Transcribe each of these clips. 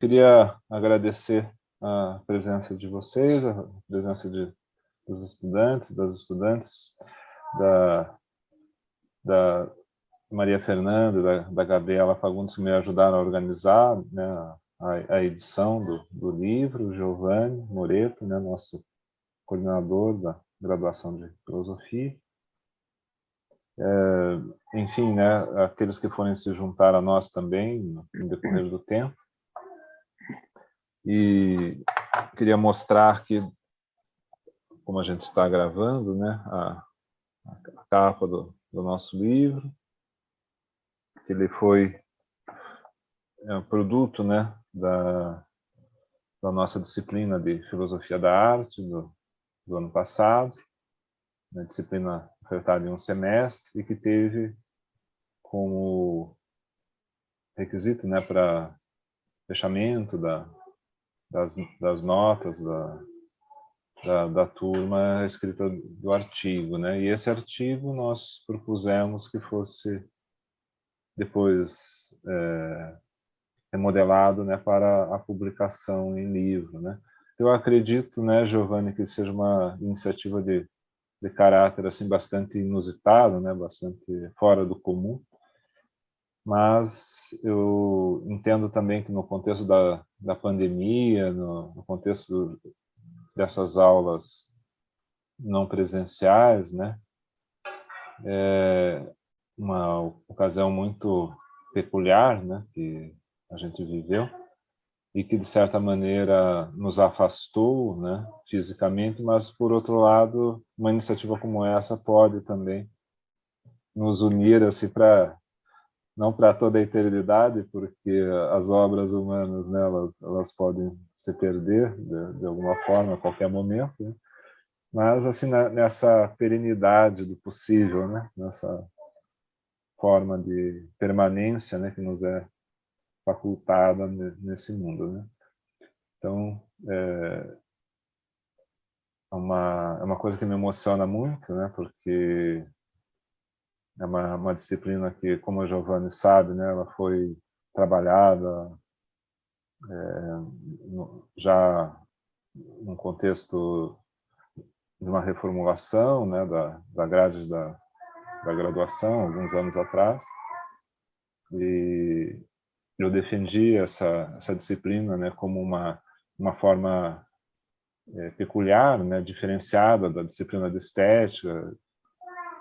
queria agradecer a presença de vocês, a presença dos estudantes, das estudantes, da Maria Fernanda, da Gabriela Fagundes, que me ajudaram a organizar, né, a edição do livro, o Giovanni Moreto, né, nosso coordenador da graduação de filosofia. Enfim, né, aqueles que forem se juntar a nós também no decorrer do tempo. E queria mostrar que, como a gente está gravando, né, a capa do nosso livro, que ele foi produto, né, da nossa disciplina de Filosofia da Arte do ano passado, uma disciplina ofertada em um semestre e que teve como requisito, né, para fechamento das notas da turma a escrita do artigo, né? E esse artigo nós propusemos que fosse depois remodelado, né, para a publicação em livro, né? Eu acredito, né, Giovanni, que seja uma iniciativa de caráter assim bastante inusitado, né, bastante fora do comum, mas eu entendo também que no contexto da pandemia, no contexto dessas aulas não presenciais, né, é uma ocasião muito peculiar, né, que a gente viveu e que de certa maneira nos afastou, né, fisicamente, mas por outro lado, uma iniciativa como essa pode também nos unir assim para não para toda a eternidade, porque as obras humanas, né, elas podem se perder de alguma forma a qualquer momento, né? Mas assim nessa perenidade do possível, né, nessa forma de permanência, né, que nos é facultada nesse mundo, né? Então é uma coisa que me emociona muito, né, porque é uma disciplina que, como a Giovanni sabe, né, ela foi trabalhada já num contexto de uma reformulação, né, da grade da graduação, alguns anos atrás, e eu defendi essa disciplina, né, como uma forma peculiar, né, diferenciada da disciplina de estética,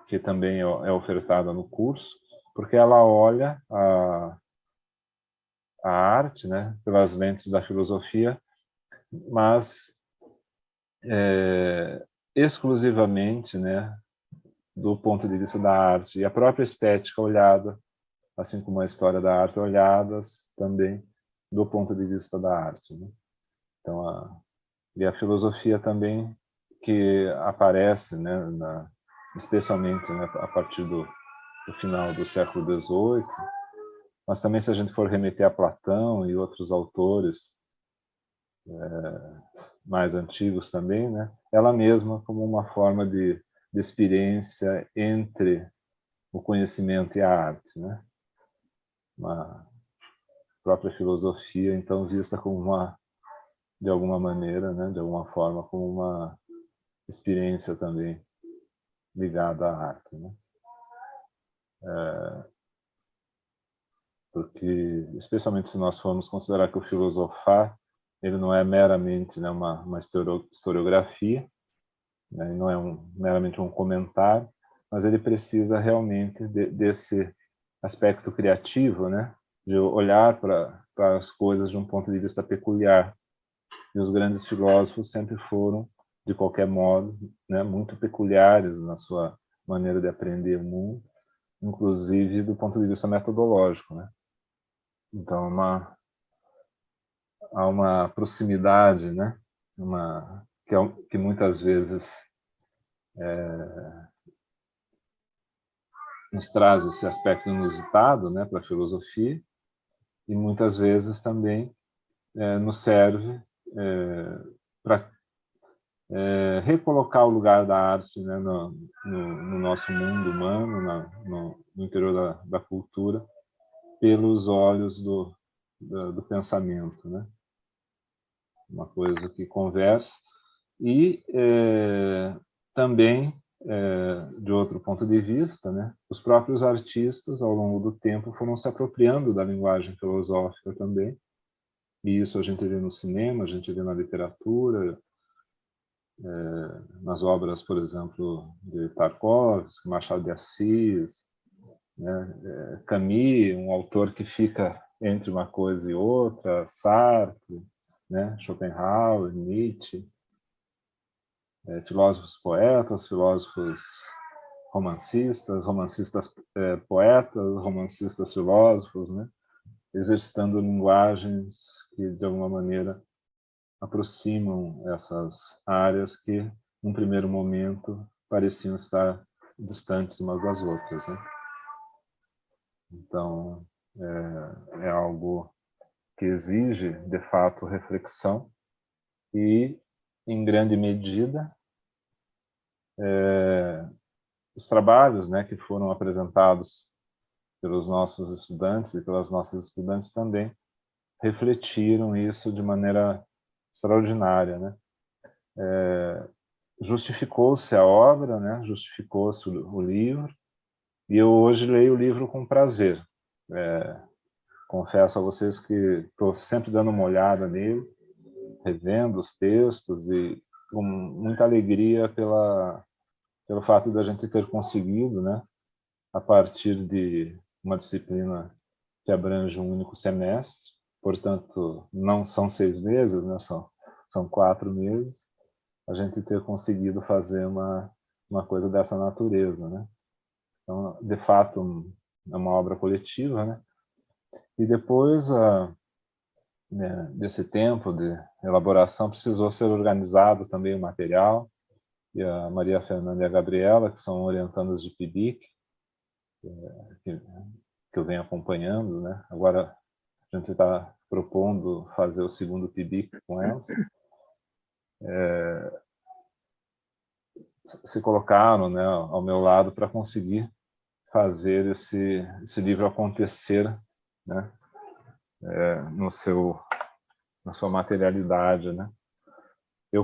que também é ofertada no curso, porque ela olha a arte, né, pelas lentes da filosofia, mas exclusivamente, né, do ponto de vista da arte, e a própria estética olhada, assim como a história da arte, olhadas também do ponto de vista da arte, né? Então, e a filosofia também que aparece, né, especialmente, né, a partir do final do século XVIII, mas também se a gente for remeter a Platão e outros autores mais antigos também, né, ela mesma como uma forma de experiência entre o conhecimento e a arte, né? Uma própria filosofia, então, vista como de alguma maneira, né, de alguma forma, como uma experiência também ligada à arte, né? Porque, especialmente se nós formos considerar que o filosofar, ele não é meramente, né, uma historiografia, né, não é meramente um comentário, mas ele precisa realmente desse aspecto criativo, né, de olhar para as coisas de um ponto de vista peculiar. E os grandes filósofos sempre foram, de qualquer modo, né, muito peculiares na sua maneira de aprender o mundo, inclusive do ponto de vista metodológico, né? Então, há uma proximidade, né, que muitas vezes nos traz esse aspecto inusitado, né, para a filosofia, e muitas vezes também nos serve para recolocar o lugar da arte, né, no nosso mundo humano, no interior da cultura, pelos olhos do pensamento, né? Uma coisa que conversa. E também, de outro ponto de vista, né, os próprios artistas, ao longo do tempo, foram se apropriando da linguagem filosófica também. E isso a gente vê no cinema, a gente vê na literatura, nas obras, por exemplo, de Tarkovsky, Machado de Assis, né, Camus, um autor que fica entre uma coisa e outra, Sartre, né, Schopenhauer, Nietzsche, filósofos poetas, filósofos romancistas, romancistas poetas, romancistas filósofos, né, exercitando linguagens que, de alguma maneira, aproximam essas áreas que, num primeiro momento, pareciam estar distantes umas das outras, né? Então, é algo que exige, de fato, reflexão e, em grande medida, os trabalhos, né, que foram apresentados pelos nossos estudantes e pelas nossas estudantes também refletiram isso de maneira extraordinária, né? Justificou-se a obra, né? Justificou-se o livro, e eu hoje leio o livro com prazer. Confesso a vocês que estou sempre dando uma olhada nele, revendo os textos e com muita alegria pelo fato da gente ter conseguido, né, a partir de uma disciplina que abrange um único semestre, portanto, não são 6 meses, né, são 4 meses, a gente ter conseguido fazer uma coisa dessa natureza, né? Então, de fato, é uma obra coletiva, né? E depois, né, desse tempo de elaboração, precisou ser organizado também o material, e a Maria Fernanda e a Gabriela, que são orientandas de PIBIC, que eu venho acompanhando, né? Agora a gente está propondo fazer o segundo PIBIC com elas. Se colocaram, né, ao meu lado para conseguir fazer esse livro acontecer, né, na sua materialidade, né.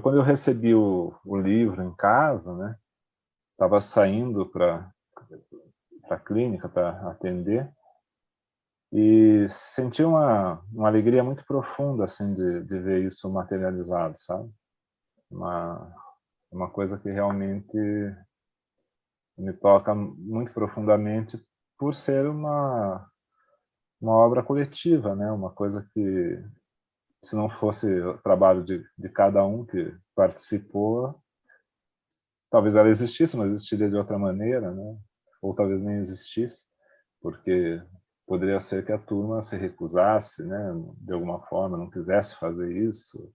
Quando eu recebi o livro em casa, né, estava saindo para a clínica para atender e senti uma alegria muito profunda assim de ver isso materializado, sabe? Uma coisa que realmente me toca muito profundamente por ser uma obra coletiva, né? Uma coisa que, se não fosse o trabalho de cada um que participou, talvez ela existisse, mas existiria de outra maneira, né? Ou talvez nem existisse, porque poderia ser que a turma se recusasse, né? De alguma forma, não quisesse fazer isso,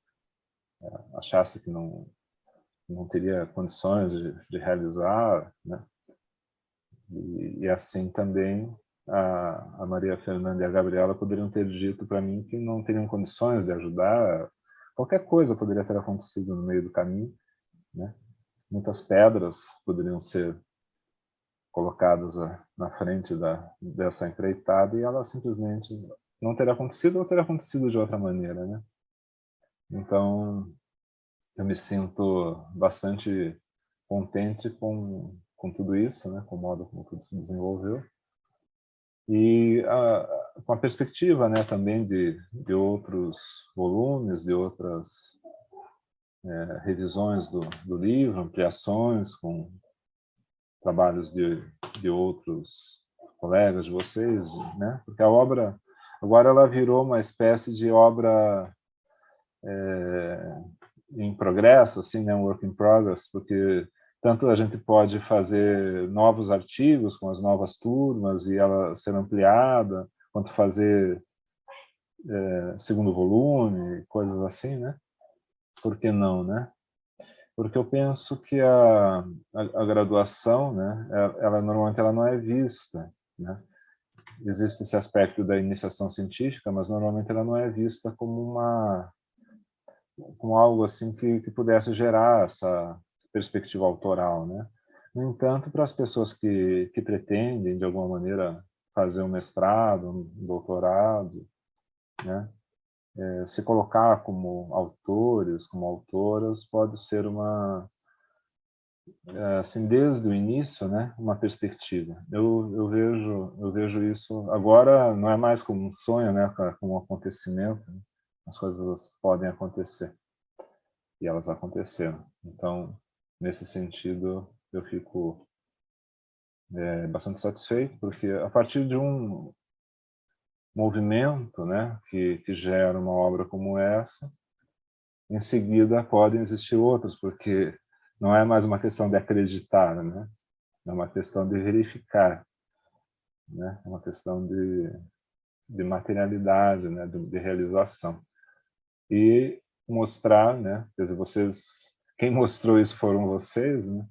achasse que não teria condições de realizar, né? E assim também a Maria Fernanda e a Gabriela poderiam ter dito para mim que não teriam condições de ajudar. Qualquer coisa poderia ter acontecido no meio do caminho, né? Muitas pedras poderiam ser colocadas na frente dessa empreitada e ela simplesmente não teria acontecido ou teria acontecido de outra maneira, né? Então, eu me sinto bastante contente com tudo isso, né? Com o modo como tudo se desenvolveu. E com a perspectiva, né, também de outros volumes, de outras revisões do livro, ampliações com trabalhos de outros colegas de vocês, né? Porque a obra agora ela virou uma espécie de obra em progresso, assim, né, um work in progress, porque tanto a gente pode fazer novos artigos com as novas turmas e ela ser ampliada, quanto fazer segundo volume, coisas assim, né? Por que não, né? Porque eu penso que a graduação, né, ela normalmente ela não é vista, né? Existe esse aspecto da iniciação científica, mas normalmente ela não é vista como algo assim que pudesse gerar essa perspectiva autoral, né? No entanto, para as pessoas que pretendem de alguma maneira fazer um mestrado, um doutorado, né? Se colocar como autores, como autoras, pode ser uma, assim, desde o início, né, uma perspectiva. Eu vejo isso agora, não é mais como um sonho, né, como um acontecimento, né? As coisas podem acontecer, e elas aconteceram. Então, nesse sentido, eu fico bastante satisfeito, porque a partir de um movimento, né, que gera uma obra como essa, em seguida podem existir outros, porque não é mais uma questão de acreditar, né? É uma questão de verificar, né? É uma questão de materialidade, né? De realização. E mostrar, né? Quer dizer, quem mostrou isso foram vocês, né?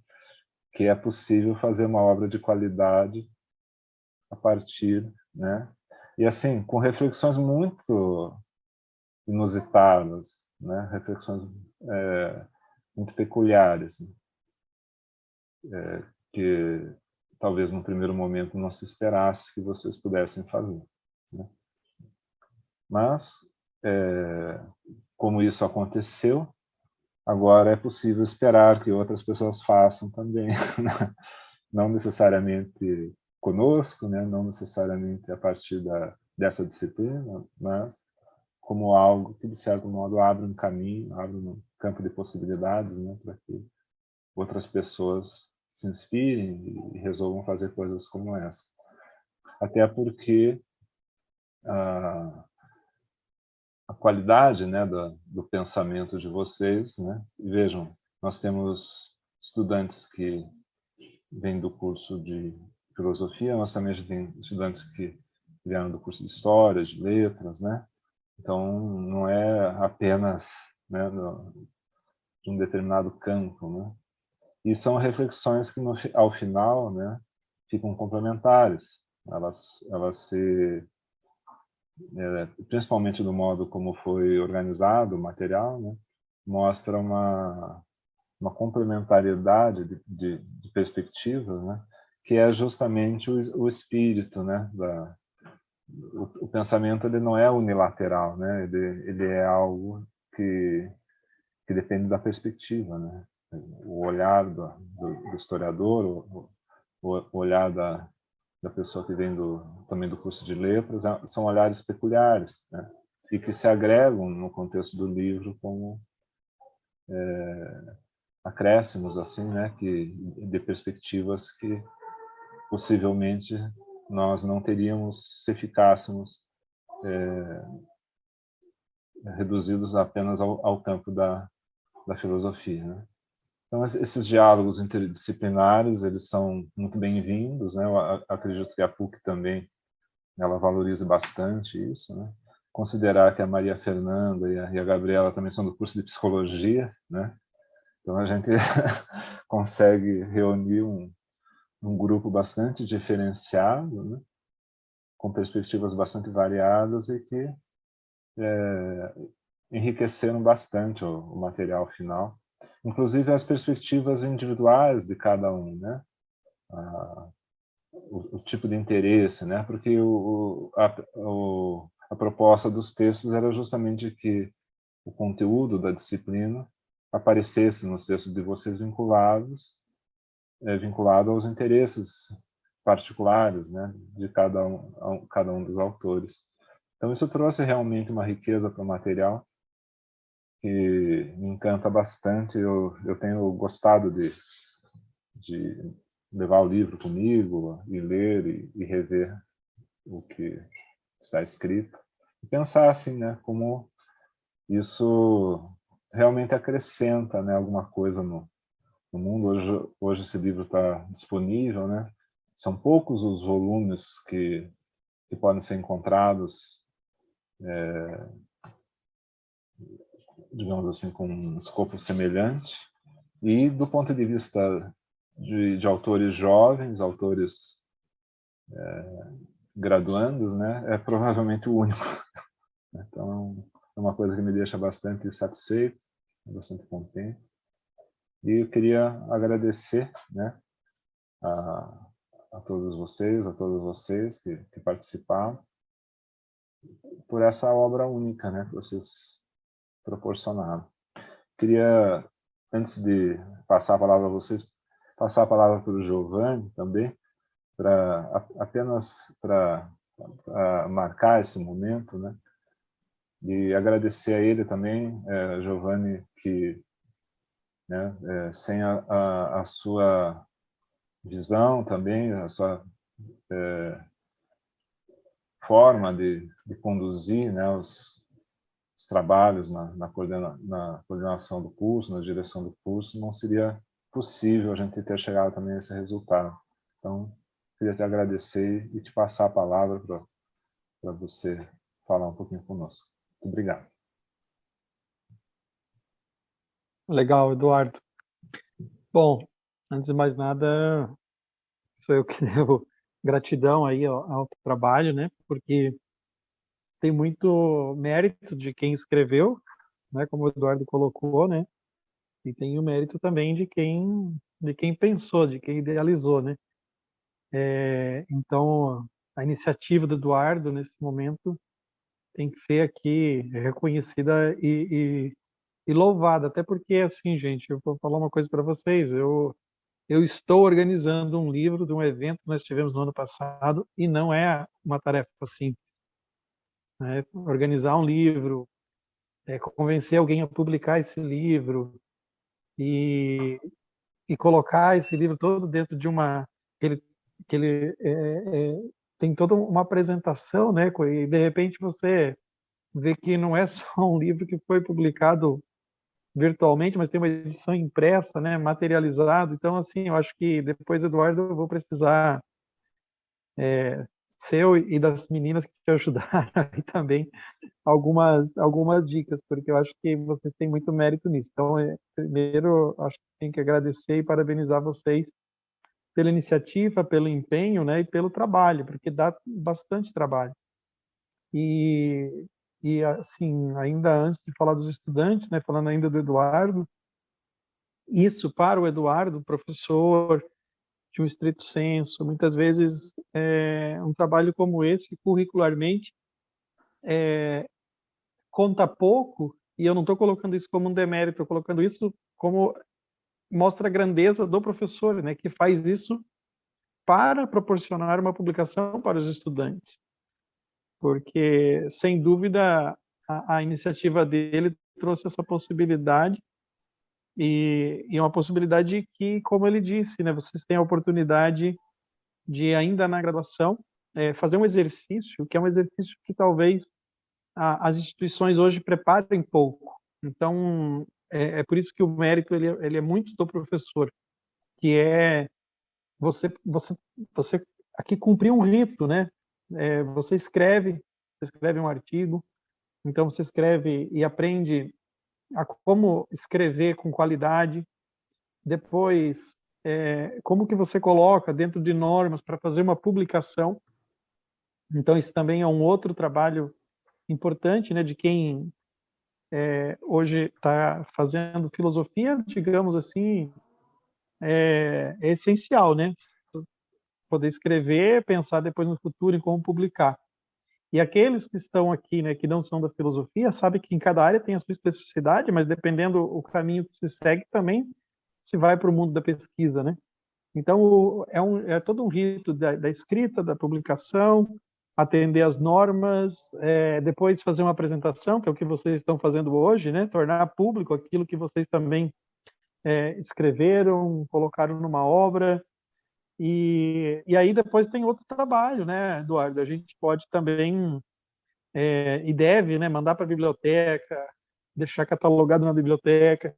Que é possível fazer uma obra de qualidade a partir, né? E assim, com reflexões muito inusitadas, né? Reflexões muito peculiares, né? Que talvez no primeiro momento não se esperasse que vocês pudessem fazer, né? Mas, como isso aconteceu, agora é possível esperar que outras pessoas façam também, né? Não necessariamente conosco, né? Não necessariamente a partir dessa disciplina, mas como algo que, de certo modo, abre um caminho, abre um campo de possibilidades, né? Para que outras pessoas se inspirem e resolvam fazer coisas como essa. Até porque a qualidade, né, do pensamento de vocês, né? Vejam, nós temos estudantes que vêm do curso de filosofia, nós também temos estudantes que vieram do curso de história, de letras, né? Então, não é apenas, né, de um determinado campo, né? E são reflexões que, ao final, né, ficam complementares. Elas se, principalmente do modo como foi organizado o material, né, mostra uma complementariedade de perspectivas, né, que é justamente o espírito, né, o pensamento ele não é unilateral, né, ele é algo que depende da perspectiva, né? O olhar do historiador, o olhar da pessoa que vem também do curso de letras, são olhares peculiares, né? E que se agregam no contexto do livro como acréscimos, assim, né? De perspectivas que possivelmente nós não teríamos se ficássemos reduzidos apenas ao campo da filosofia, né? Então, esses diálogos interdisciplinares, eles são muito bem-vindos, né? Eu acredito que a PUC também, ela valoriza bastante isso, né? Considerar que a Maria Fernanda e a Gabriela também são do curso de psicologia, né? Então, a gente consegue reunir um grupo bastante diferenciado, né? Com perspectivas bastante variadas e que enriqueceram bastante o material final, inclusive as perspectivas individuais de cada um, né? O tipo de interesse, né? Porque a proposta dos textos era justamente que o conteúdo da disciplina aparecesse nos textos de vocês vinculado aos interesses particulares, né? De cada um dos autores. Então isso trouxe realmente uma riqueza para o material que me encanta bastante. Eu tenho gostado de levar o livro comigo e ler e rever o que está escrito e pensar assim, né, como isso realmente acrescenta, né, alguma coisa no mundo. Hoje esse livro está disponível, né? São poucos os volumes que podem ser encontrados, digamos assim, com um escopo semelhante. E do ponto de vista de autores jovens, autores graduandos, né, é provavelmente o único. Então, é uma coisa que me deixa bastante satisfeito, bastante contente. E eu queria agradecer, né, a todos vocês que participaram, por essa obra única, né, que vocês proporcionaram. Queria, antes de passar a palavra a vocês, passar a palavra para o Giovanni também, apenas para marcar esse momento, né, e agradecer a ele também, Giovanni, que, né, sem a sua visão também, a sua forma de conduzir, né, os trabalhos na coordenação do curso, na direção do curso, não seria possível a gente ter chegado também a esse resultado. Então, queria te agradecer e te passar a palavra para você falar um pouquinho conosco. Muito obrigado. Legal, Eduardo. Bom, antes de mais nada, sou eu que devo gratidão aí ao trabalho, né? Porque tem muito mérito de quem escreveu, né? Como o Eduardo colocou, né? E tem o mérito também de quem pensou, de quem idealizou, né? Então, a iniciativa do Eduardo nesse momento tem que ser aqui reconhecida e louvada, até porque assim, gente, eu vou falar uma coisa para vocês, eu estou organizando um livro de um evento que nós tivemos no ano passado e não é uma tarefa simples, né? Organizar um livro, convencer alguém a publicar esse livro e, e colocar esse livro todo dentro de uma que ele tem toda uma apresentação, né? E de repente você vê que não é só um livro que foi publicado virtualmente, mas tem uma edição impressa, né, materializado. Então, assim, eu acho que depois, Eduardo, eu vou precisar seu e das meninas que te ajudaram aí também algumas dicas, porque eu acho que vocês têm muito mérito nisso. Então, primeiro, acho que tem que agradecer e parabenizar vocês pela iniciativa, pelo empenho, né, e pelo trabalho, porque dá bastante trabalho. E assim, ainda antes de falar dos estudantes, né, falando ainda do Eduardo, isso para o Eduardo, professor de um estrito senso, muitas vezes um trabalho como esse, curricularmente, conta pouco, e eu não estou colocando isso como um demérito, estou colocando isso como mostra a grandeza do professor, né, que faz isso para proporcionar uma publicação para os estudantes. Porque, sem dúvida, a iniciativa dele trouxe essa possibilidade, e uma possibilidade que, como ele disse, né, vocês têm a oportunidade de, ainda na graduação, fazer um exercício, que é um exercício que talvez as instituições hoje preparem pouco. Então, por isso que o mérito ele é muito do professor, que é você aqui cumprir um rito, né? Você escreve um artigo, então você escreve e aprende a como escrever com qualidade. Depois, como que você coloca dentro de normas para fazer uma publicação. Então, isso também é um outro trabalho importante, né, de quem hoje está fazendo filosofia, digamos assim, é essencial, né? Poder escrever, pensar depois no futuro em como publicar. E aqueles que estão aqui, né, que não são da filosofia, sabem que em cada área tem a sua especificidade, mas dependendo o caminho que se segue, também se vai para o mundo da pesquisa, né? Então, é todo um rito da escrita, da publicação, atender às normas, depois fazer uma apresentação, que é o que vocês estão fazendo hoje, né? Tornar público aquilo que vocês também escreveram, colocaram numa obra. E aí depois tem outro trabalho, né, Eduardo? A gente pode também, e deve, né, mandar para a biblioteca, deixar catalogado na biblioteca.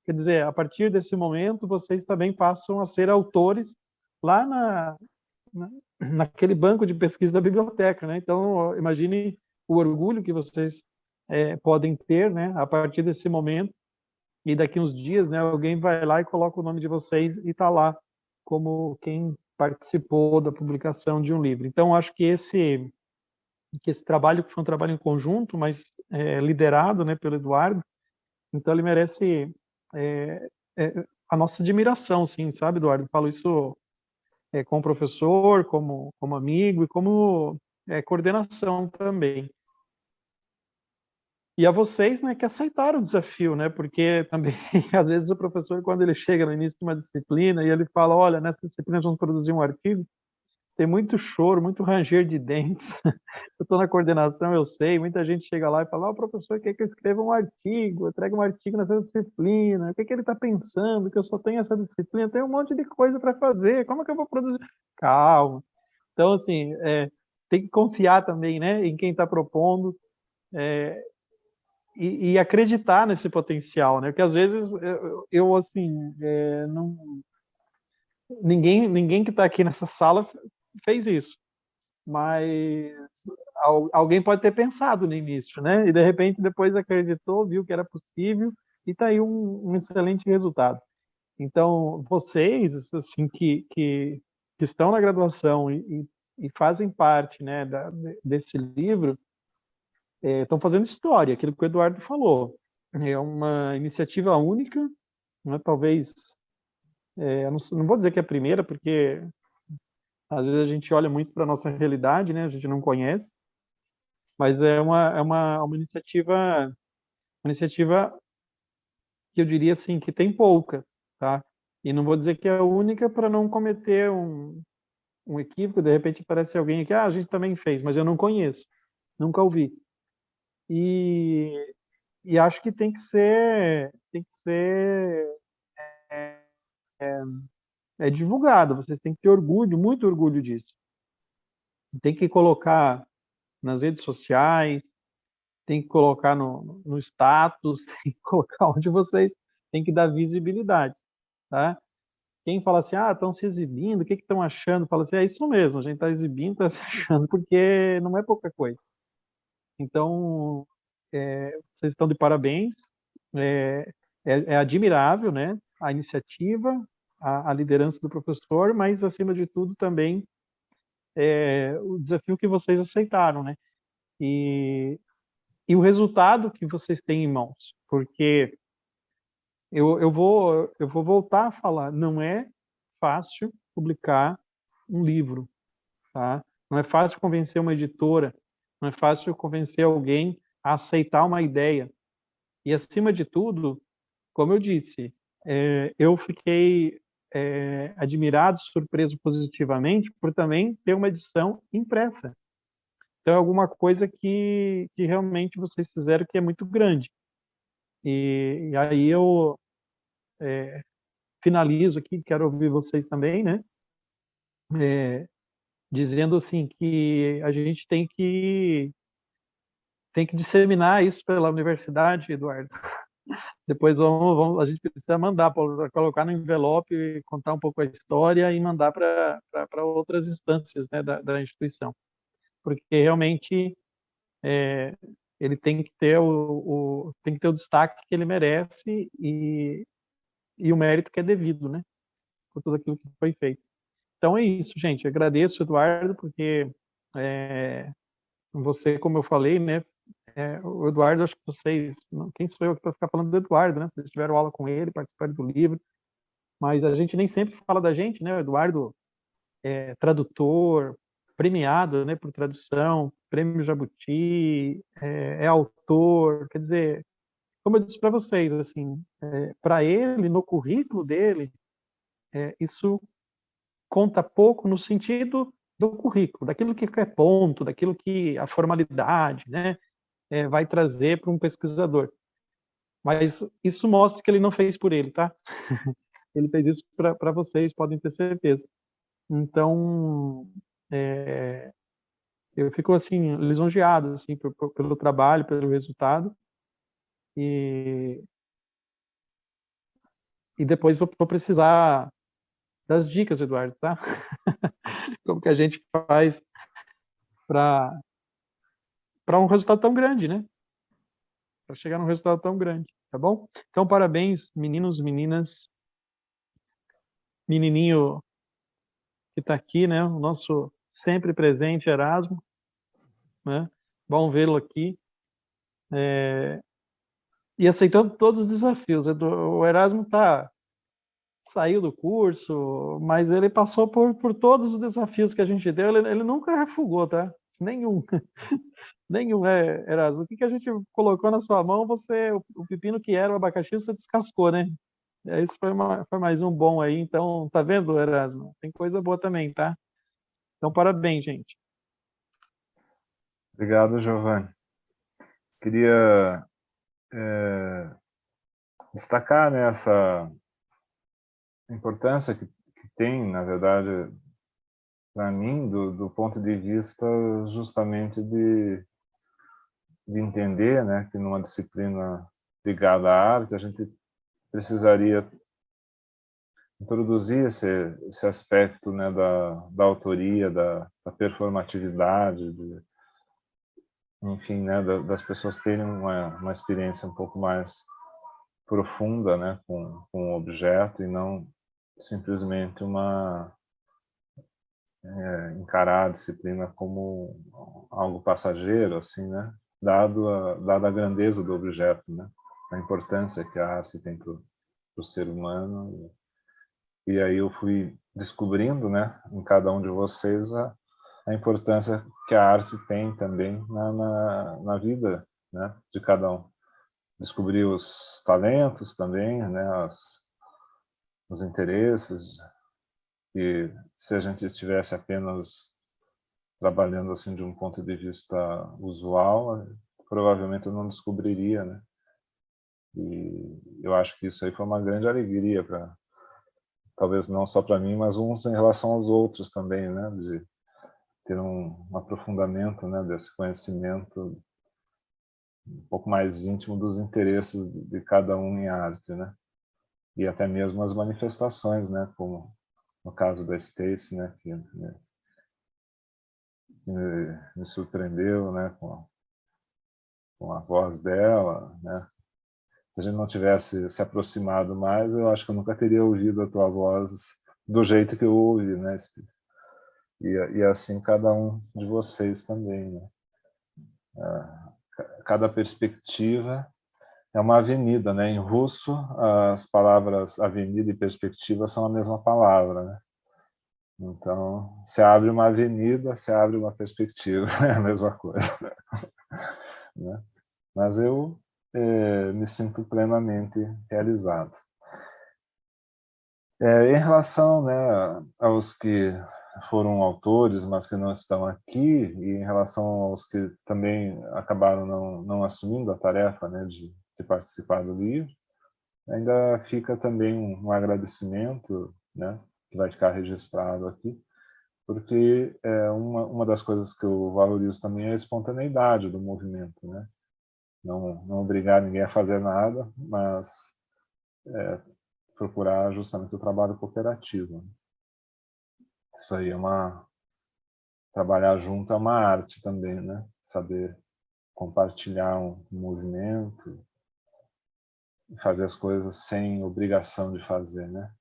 Quer dizer, a partir desse momento, vocês também passam a ser autores lá naquele banco de pesquisa da biblioteca, né? Então, imagine o orgulho que vocês podem ter, né, a partir desse momento, e daqui uns dias, né, alguém vai lá e coloca o nome de vocês e está lá como quem participou da publicação de um livro. Então, acho que esse trabalho, que foi um trabalho em conjunto, mas liderado, né, pelo Eduardo, então ele merece a nossa admiração, sim, sabe, Eduardo? Eu falo isso como professor, como amigo e como coordenação também. E a vocês, né, que aceitaram o desafio, né? Porque também, às vezes, o professor, quando ele chega no início de uma disciplina e ele fala, olha, nessa disciplina vamos produzir um artigo, tem muito choro, muito ranger de dentes. Eu estou na coordenação, eu sei, muita gente chega lá e fala, o professor quer que eu escreva um artigo, eu traga um artigo nessa disciplina, o que ele está pensando, que eu só tenho essa disciplina, tem um monte de coisa para fazer, como é que eu vou produzir? Calma. Então, assim, tem que confiar também, né, em quem está propondo, e acreditar nesse potencial, né? Porque às vezes eu assim, não, ninguém que está aqui nessa sala fez isso, mas alguém pode ter pensado no início, né? E de repente depois acreditou, viu que era possível e está aí um excelente resultado. Então vocês, assim, que estão na graduação e fazem parte, né, desse livro, estão fazendo história, aquilo que o Eduardo falou. É uma iniciativa única, né? Talvez, não vou dizer que é a primeira, porque às vezes a gente olha muito para a nossa realidade, né? A gente não conhece, mas é uma iniciativa que eu diria assim, que tem poucas, tá? E não vou dizer que é a única para não cometer um equívoco, de repente aparece alguém aqui, a gente também fez, mas eu não conheço, nunca ouvi. E, e acho que tem que ser divulgado, vocês têm que ter orgulho, muito orgulho disso. Tem que colocar nas redes sociais, tem que colocar no status, tem que colocar onde vocês têm que dar visibilidade, tá? Quem fala assim, estão se exibindo, o que estão achando? Fala assim, é isso mesmo, a gente está exibindo, está se achando, porque não é pouca coisa. Então, vocês estão de parabéns, é admirável, né, a iniciativa, a liderança do professor, mas, acima de tudo, também o desafio que vocês aceitaram, né? E o resultado que vocês têm em mãos, porque eu vou voltar a falar, não é fácil publicar um livro, tá? Não é fácil convencer uma editora, não é fácil convencer alguém a aceitar uma ideia. E, acima de tudo, como eu disse, eu fiquei admirado, surpreso positivamente por também ter uma edição impressa. Então, é alguma coisa que realmente vocês fizeram que é muito grande. E aí eu finalizo aqui, quero ouvir vocês também, né? Dizendo assim que a gente tem que disseminar isso pela universidade, Eduardo. Depois a gente precisa mandar, para colocar no envelope, contar um pouco a história e mandar para outras instâncias, né, da instituição. Porque realmente ele tem que ter o destaque que ele merece e o mérito que é devido, né, por tudo aquilo que foi feito. Então é isso, gente. Eu agradeço, Eduardo, porque você, como eu falei, né, o Eduardo, acho que vocês, quem sou eu para ficar falando do Eduardo, né? Vocês tiveram aula com ele, participaram do livro, mas a gente nem sempre fala da gente, né? O Eduardo é tradutor, premiado, né, por tradução, Prêmio Jabuti, é autor, quer dizer, como eu disse para vocês, assim, para ele, no currículo dele, isso conta pouco no sentido do currículo, daquilo que é ponto, daquilo que a formalidade, né, vai trazer para um pesquisador. Mas isso mostra que ele não fez por ele, tá? Ele fez isso para vocês, podem ter certeza. Então, eu fico assim lisonjeado assim pelo trabalho, pelo resultado, e depois vou precisar das dicas, Eduardo, tá? Como que a gente faz para um resultado tão grande, né? Para chegar num resultado tão grande, tá bom? Então, parabéns, meninos, meninas, menininho que está aqui, né? O nosso sempre presente Erasmo, né? Bom vê-lo aqui. E aceitando todos os desafios. O Erasmo saiu do curso, mas ele passou por todos os desafios que a gente deu. Ele nunca refugou, tá? Nenhum. Nenhum, Erasmo. O que a gente colocou na sua mão, o pepino que era o abacaxi, você descascou, né? Esse foi mais um bom aí. Então, tá vendo, Erasmo? Tem coisa boa também, tá? Então, parabéns, gente. Obrigado, Giovanni. Queria destacar, né, essa importância que tem, na verdade, para mim, do ponto de vista justamente de entender, né, que numa disciplina ligada à arte, a gente precisaria introduzir esse aspecto, né, da autoria, da performatividade, enfim, né, das pessoas terem uma experiência um pouco mais profunda, né, com o objeto e não simplesmente encarar a disciplina como algo passageiro, assim, né, dada a grandeza do objeto, né, a importância que a arte tem para o ser humano. E aí eu fui descobrindo, né, em cada um de vocês a importância que a arte tem também na vida, né, de cada um. Descobri os talentos também, né, os interesses, e se a gente estivesse apenas trabalhando assim de um ponto de vista usual, provavelmente eu não descobriria, né? E eu acho que isso aí foi uma grande alegria para, talvez não só para mim, mas uns em relação aos outros também, né? De ter um aprofundamento, né, desse conhecimento um pouco mais íntimo dos interesses de cada um em arte, né? E até mesmo as manifestações, né, como no caso da Stacy, né, que me surpreendeu, né, com a voz dela, né? Se a gente não tivesse se aproximado mais, eu acho que eu nunca teria ouvido a tua voz do jeito que eu ouvi, né, Stacy? E assim cada um de vocês também, né? Cada perspectiva é uma avenida, né? Em russo, as palavras avenida e perspectiva são a mesma palavra, né? Então, se abre uma avenida, se abre uma perspectiva, é a mesma coisa, né? Mas eu me sinto plenamente realizado. Em relação, né, aos que foram autores, mas que não estão aqui, e em relação aos que também acabaram não assumindo a tarefa, né, de participar do livro, ainda fica também um agradecimento, né, que vai ficar registrado aqui, porque uma das coisas que eu valorizo também é a espontaneidade do movimento, né? Não obrigar ninguém a fazer nada, mas procurar justamente o trabalho cooperativo. Isso aí trabalhar junto é uma arte também, né? Saber compartilhar um movimento, fazer as coisas sem obrigação de fazer, né?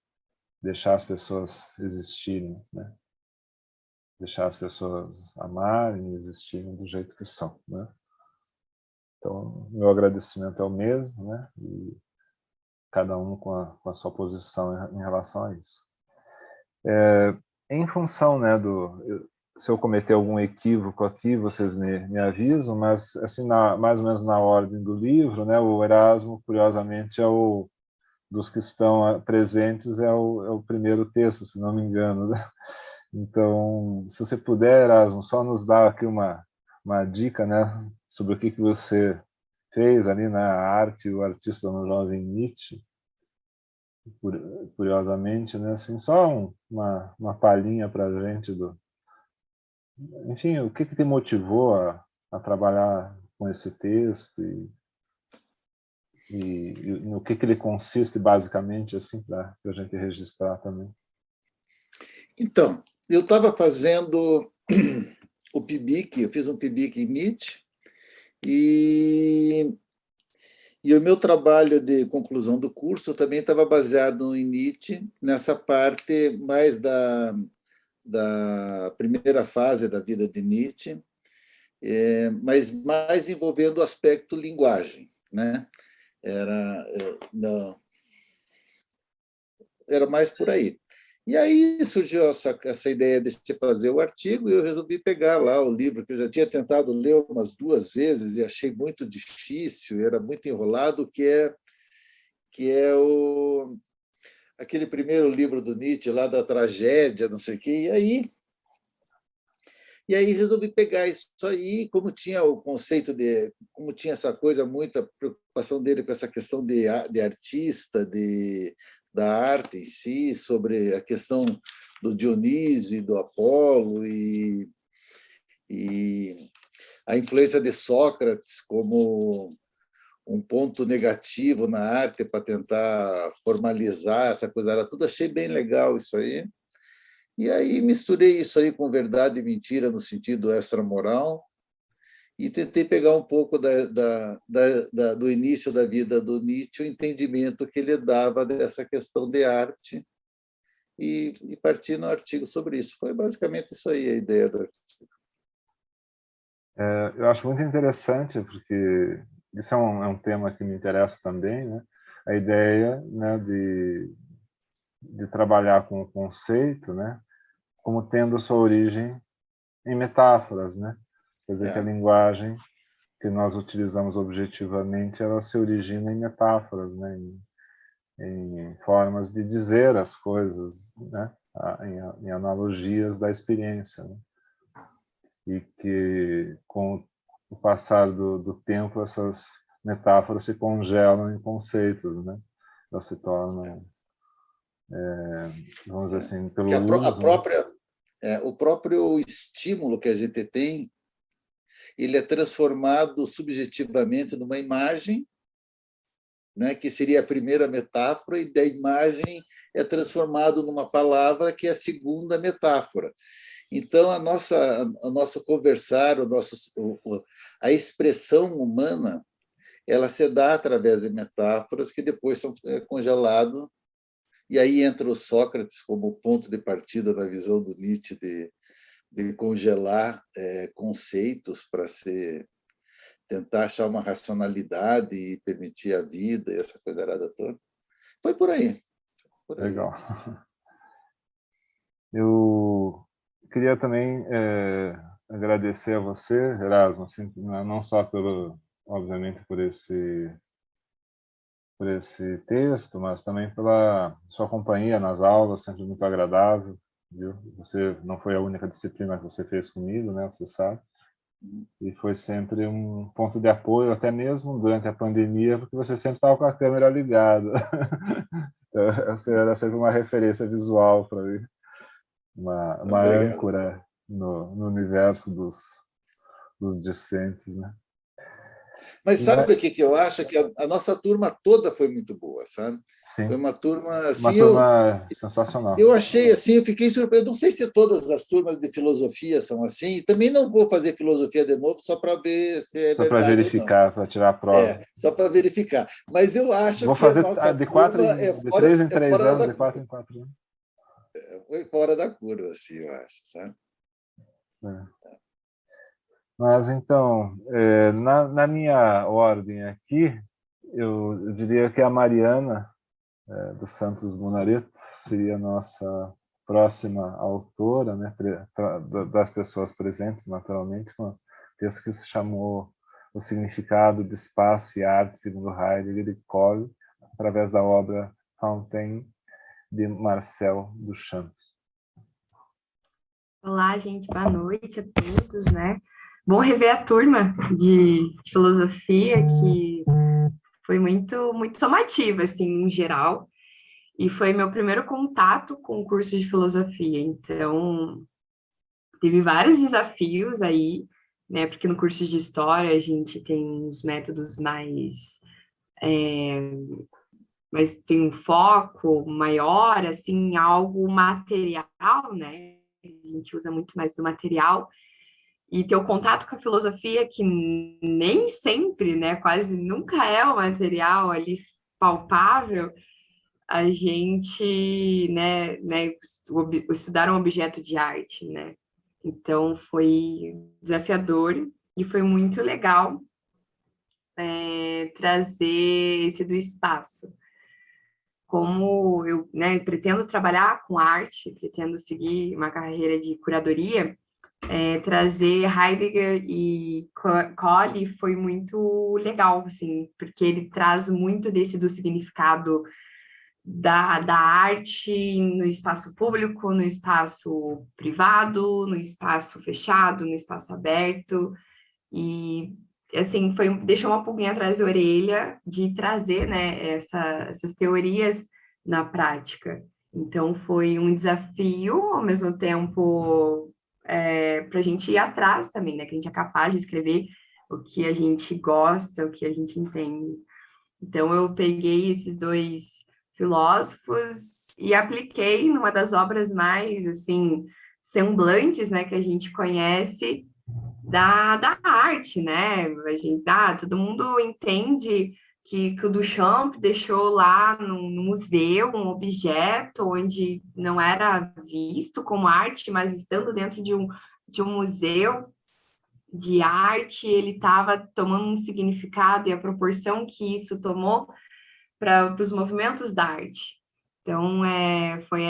Deixar as pessoas existirem, né? Deixar as pessoas amarem e existirem do jeito que são, né? Então, meu agradecimento é o mesmo, né? E cada um com a sua posição em relação a isso. Em função, né, se eu cometer algum equívoco aqui, vocês me avisam, mas assim, mais ou menos na ordem do livro, né, o Erasmo, curiosamente, dos que estão presentes, é o primeiro texto, se não me engano, né? Então, se você puder, Erasmo, só nos dar aqui uma dica, né, sobre o que você fez ali na arte, o artista no jovem Nietzsche, curiosamente, né, assim, só uma palhinha para a gente enfim, o que te motivou a trabalhar com esse texto e no que ele consiste basicamente, assim, para a gente registrar também. Então, eu estava fazendo o PIBIC, eu fiz um PIBIC em Nietzsche, e o meu trabalho de conclusão do curso também estava baseado em Nietzsche, nessa parte mais da primeira fase da vida de Nietzsche, mas mais envolvendo o aspecto linguagem, né? Era mais por aí. E aí surgiu essa ideia de se fazer o artigo, e eu resolvi pegar lá o livro, que eu já tinha tentado ler umas 2 vezes e achei muito difícil, era muito enrolado, que é aquele primeiro livro do Nietzsche, lá da tragédia, não sei o quê. E aí resolvi pegar isso aí, como tinha o conceito como tinha essa coisa, muita preocupação dele com essa questão de artista, da arte em si, sobre a questão do Dionísio e do Apolo, e a influência de Sócrates como um ponto negativo na arte para tentar formalizar essa coisa. Era tudo, achei bem legal isso aí. E aí misturei isso aí com verdade e mentira no sentido extramoral e tentei pegar um pouco do início da vida do Nietzsche, o entendimento que ele dava dessa questão de arte e parti no artigo sobre isso. Foi basicamente isso aí a ideia do artigo. Eu acho muito interessante, porque isso é um tema que me interessa também, né? A ideia, né, de trabalhar com o conceito, né, como tendo sua origem em metáforas, né? Quer dizer, que a linguagem que nós utilizamos objetivamente, ela se origina em metáforas, né? Em formas de dizer as coisas, né? Em analogias da experiência, né? E que, com o passar do tempo, essas metáforas se congelam em conceitos, né? Elas se tornam, vamos dizer assim, pelo uso, o próprio estímulo que a gente tem, ele é transformado subjetivamente numa imagem, né, que seria a primeira metáfora, e da imagem é transformado numa palavra, que é a segunda metáfora. Então, a nosso conversar, a expressão humana, ela se dá através de metáforas que depois são congeladas, e aí entra o Sócrates como ponto de partida na visão do Nietzsche de congelar conceitos para tentar achar uma racionalidade e permitir a vida e essa coisa arada toda. Foi por aí. Legal. Eu queria também agradecer a você, Erasmo, assim, não só obviamente por esse texto, mas também pela sua companhia nas aulas, sempre muito agradável, viu? Você não foi a única disciplina que você fez comigo, né? Você sabe. E foi sempre um ponto de apoio, até mesmo durante a pandemia, porque você sempre estava com a câmera ligada. Você era sempre uma referência visual para mim, uma âncora no universo dos discentes, né? Mas sabe o que eu acho? Que a nossa turma toda foi muito boa, sabe? Sim. Foi uma turma assim, uma turma sensacional. Eu achei assim, eu fiquei surpreso. Não sei se todas as turmas de filosofia são assim. E também não vou fazer filosofia de novo só para ver se é só para verificar, para tirar a prova. Só para verificar. Mas eu acho Vou que a fazer nossa de turma de 3 em 3 anos, de 4 em 4 anos. Foi fora da curva, assim, eu acho, sabe? Mas, então, na minha ordem aqui, eu diria que a Mariana dos Santos Munareto seria a nossa próxima autora, né, das pessoas presentes, naturalmente, um texto que se chamou O Significado de Espaço e Arte, segundo Heidegger e Cole, através da obra Fontaine, de Marcel Duchamp. Olá, gente, boa noite a todos, né? Bom rever a turma de filosofia, que foi muito, muito somativa, assim, em geral, e foi meu primeiro contato com o curso de filosofia, então teve vários desafios aí, né? Porque no curso de história a gente tem uns métodos mas tem um foco maior, assim, em algo material, né? A gente usa muito mais do material, e ter o contato com a filosofia, que nem sempre, né, quase nunca é o material ali palpável, a gente, estudar um objeto de arte, né? Então, foi desafiador e foi muito legal trazer esse do espaço. como eu, né, pretendo trabalhar com arte, pretendo seguir uma carreira de curadoria, trazer Heidegger e Colli foi muito legal, assim, porque ele traz muito do significado da arte no espaço público, no espaço privado, no espaço fechado, no espaço aberto, e assim, deixou uma pulguinha atrás da orelha de trazer, né, essas teorias na prática. Então, foi um desafio, ao mesmo tempo, para a gente ir atrás também, né, que a gente é capaz de escrever o que a gente gosta, o que a gente entende. Então, eu peguei esses dois filósofos e apliquei numa das obras mais, assim, semblantes, né, que a gente conhece, da arte, né? A gente, todo mundo entende que o Duchamp deixou lá no museu um objeto onde não era visto como arte, mas estando dentro de um museu de arte, ele estava tomando um significado e a proporção que isso tomou para os movimentos da arte. Então, foi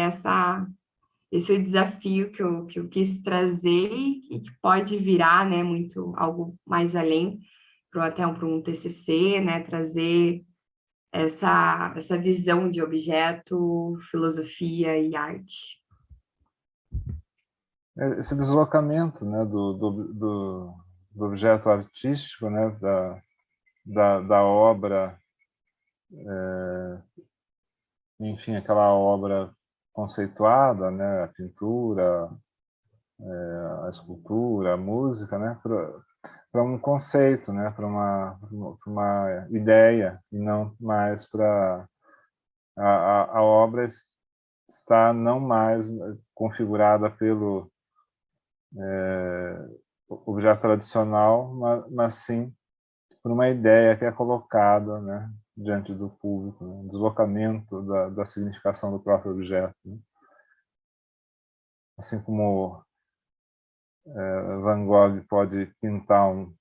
esse é o desafio que eu quis trazer e que pode virar, né, muito algo mais além, até para um TCC, né, trazer essa visão de objeto, filosofia e arte. Esse deslocamento, né, do objeto artístico, né, da obra, enfim, aquela obra conceituada, né, a pintura, a escultura, a música, né, para um conceito, né, para uma ideia, e não mais para a obra está não mais configurada pelo objeto tradicional, mas sim por uma ideia que é colocada, né, diante do público, né, um deslocamento da significação do próprio objeto, né. Assim como Van Gogh pode pintar um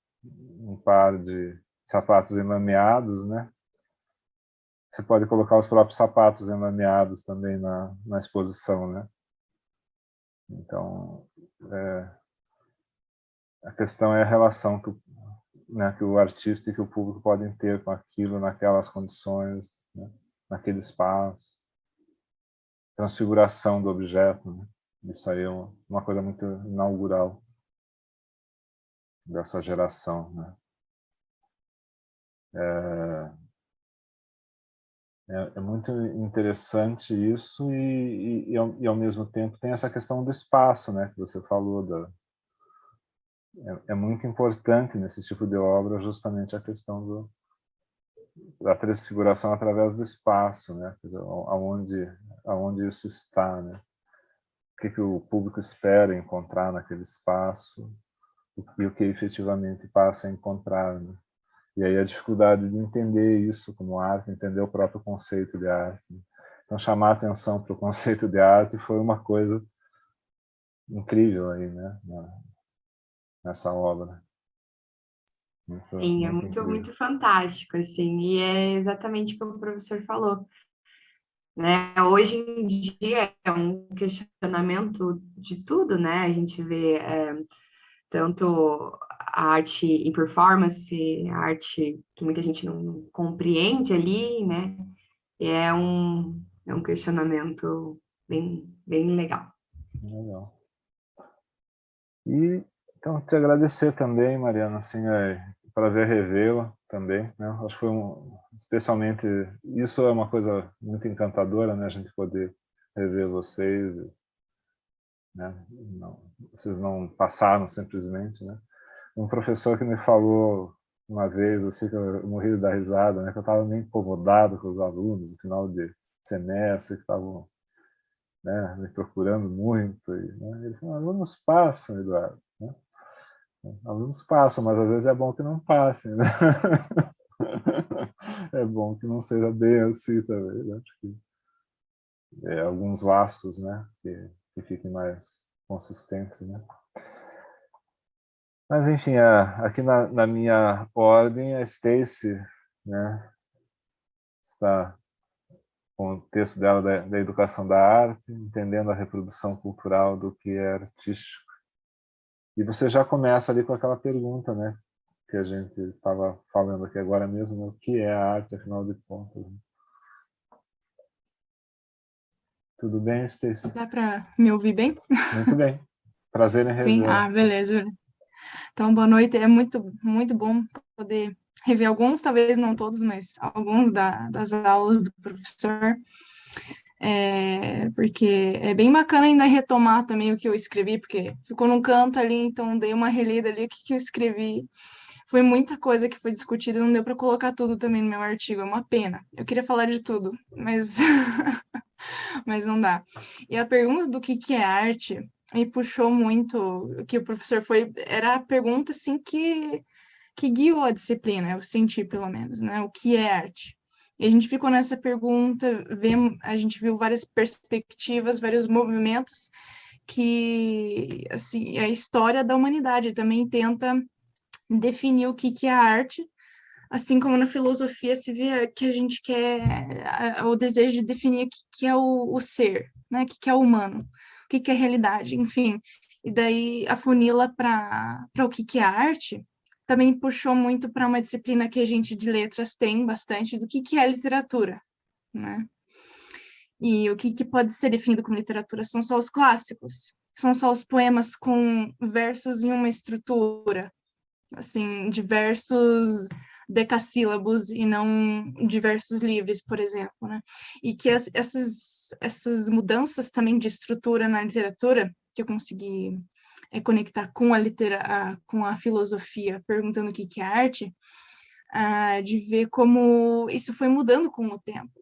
par de sapatos emameados, né? Você pode colocar os próprios sapatos emameados também na exposição, né? Então, a questão é a relação que o artista e que o público podem ter com aquilo, naquelas condições, né? Naquele espaço. Transfiguração do objeto, né? Isso aí é uma coisa muito inaugural dessa geração, né? É muito interessante isso e ao mesmo tempo tem essa questão do espaço, né, que você falou. É muito importante nesse tipo de obra justamente a questão da transfiguração através do espaço, né, aonde isso está, né, o que o público espera encontrar naquele espaço e o que efetivamente passa a encontrar, né? E aí a dificuldade de entender isso como arte, entender o próprio conceito de arte. Então, chamar a atenção para o conceito de arte foi uma coisa incrível aí, né, nessa obra. Sim, é muito incrível. muito fantástico, assim, e é exatamente o que o professor falou, né? Hoje em dia é um questionamento de tudo, né? A gente vê tanto a arte em performance, a arte que muita gente não compreende ali, né? E é um questionamento bem legal. Legal. E então te agradecer também, Mariana, assim, prazer revê-la também, né? Acho que foi especialmente isso é uma coisa muito encantadora, né? A gente poder rever vocês, né? Vocês não passaram simplesmente, né? Um professor que me falou uma vez, assim, que eu morri de dar risada, né? Que eu estava meio incomodado com os alunos no final de semestre, que estavam, né, me procurando muito. Né? Ele falou, alunos passam, Eduardo. Né? Alunos passam, mas às vezes é bom que não passem. Né? É bom que não seja bem assim também. Né? Acho que alguns laços, né, que fiquem mais consistentes. Né? Mas, enfim, aqui na minha ordem, a Stacy, né, está com o texto dela da educação da arte, entendendo a reprodução cultural do que é artístico. E você já começa ali com aquela pergunta, né, que a gente estava falando aqui agora mesmo, né, o que é a arte, afinal de contas. Tudo bem, Stacy? Dá para me ouvir bem? Muito bem. Prazer em Sim? revê-la. Ah, beleza. Então, boa noite. É muito, muito bom poder rever alguns, talvez não todos, mas alguns das aulas do professor. Porque é bem bacana ainda retomar também o que eu escrevi, porque ficou num canto ali, então dei uma relida ali, o que eu escrevi. Foi muita coisa que foi discutida, não deu para colocar tudo também no meu artigo, é uma pena. Eu queria falar de tudo, mas, mas não dá. E a pergunta do que é arte me puxou muito, o que o professor foi, era a pergunta assim que guiou a disciplina, eu senti pelo menos, né? O que é arte? E a gente ficou nessa pergunta, a gente viu várias perspectivas, vários movimentos que, assim, a história da humanidade também tenta definir o que é arte, assim como na filosofia se vê que a gente quer o desejo de definir o que é o ser, né? O que é o humano, o que é realidade, enfim. E daí afunila para o que é arte, também puxou muito para uma disciplina que a gente de letras tem bastante, do que é literatura, né? E o que pode ser definido como literatura são só os clássicos, são só os poemas com versos em uma estrutura, assim, diversos decassílabos e não diversos livres, por exemplo, né? E que essas mudanças também de estrutura na literatura, que eu consegui conectar com com a filosofia, perguntando o que é arte, de ver como isso foi mudando com o tempo.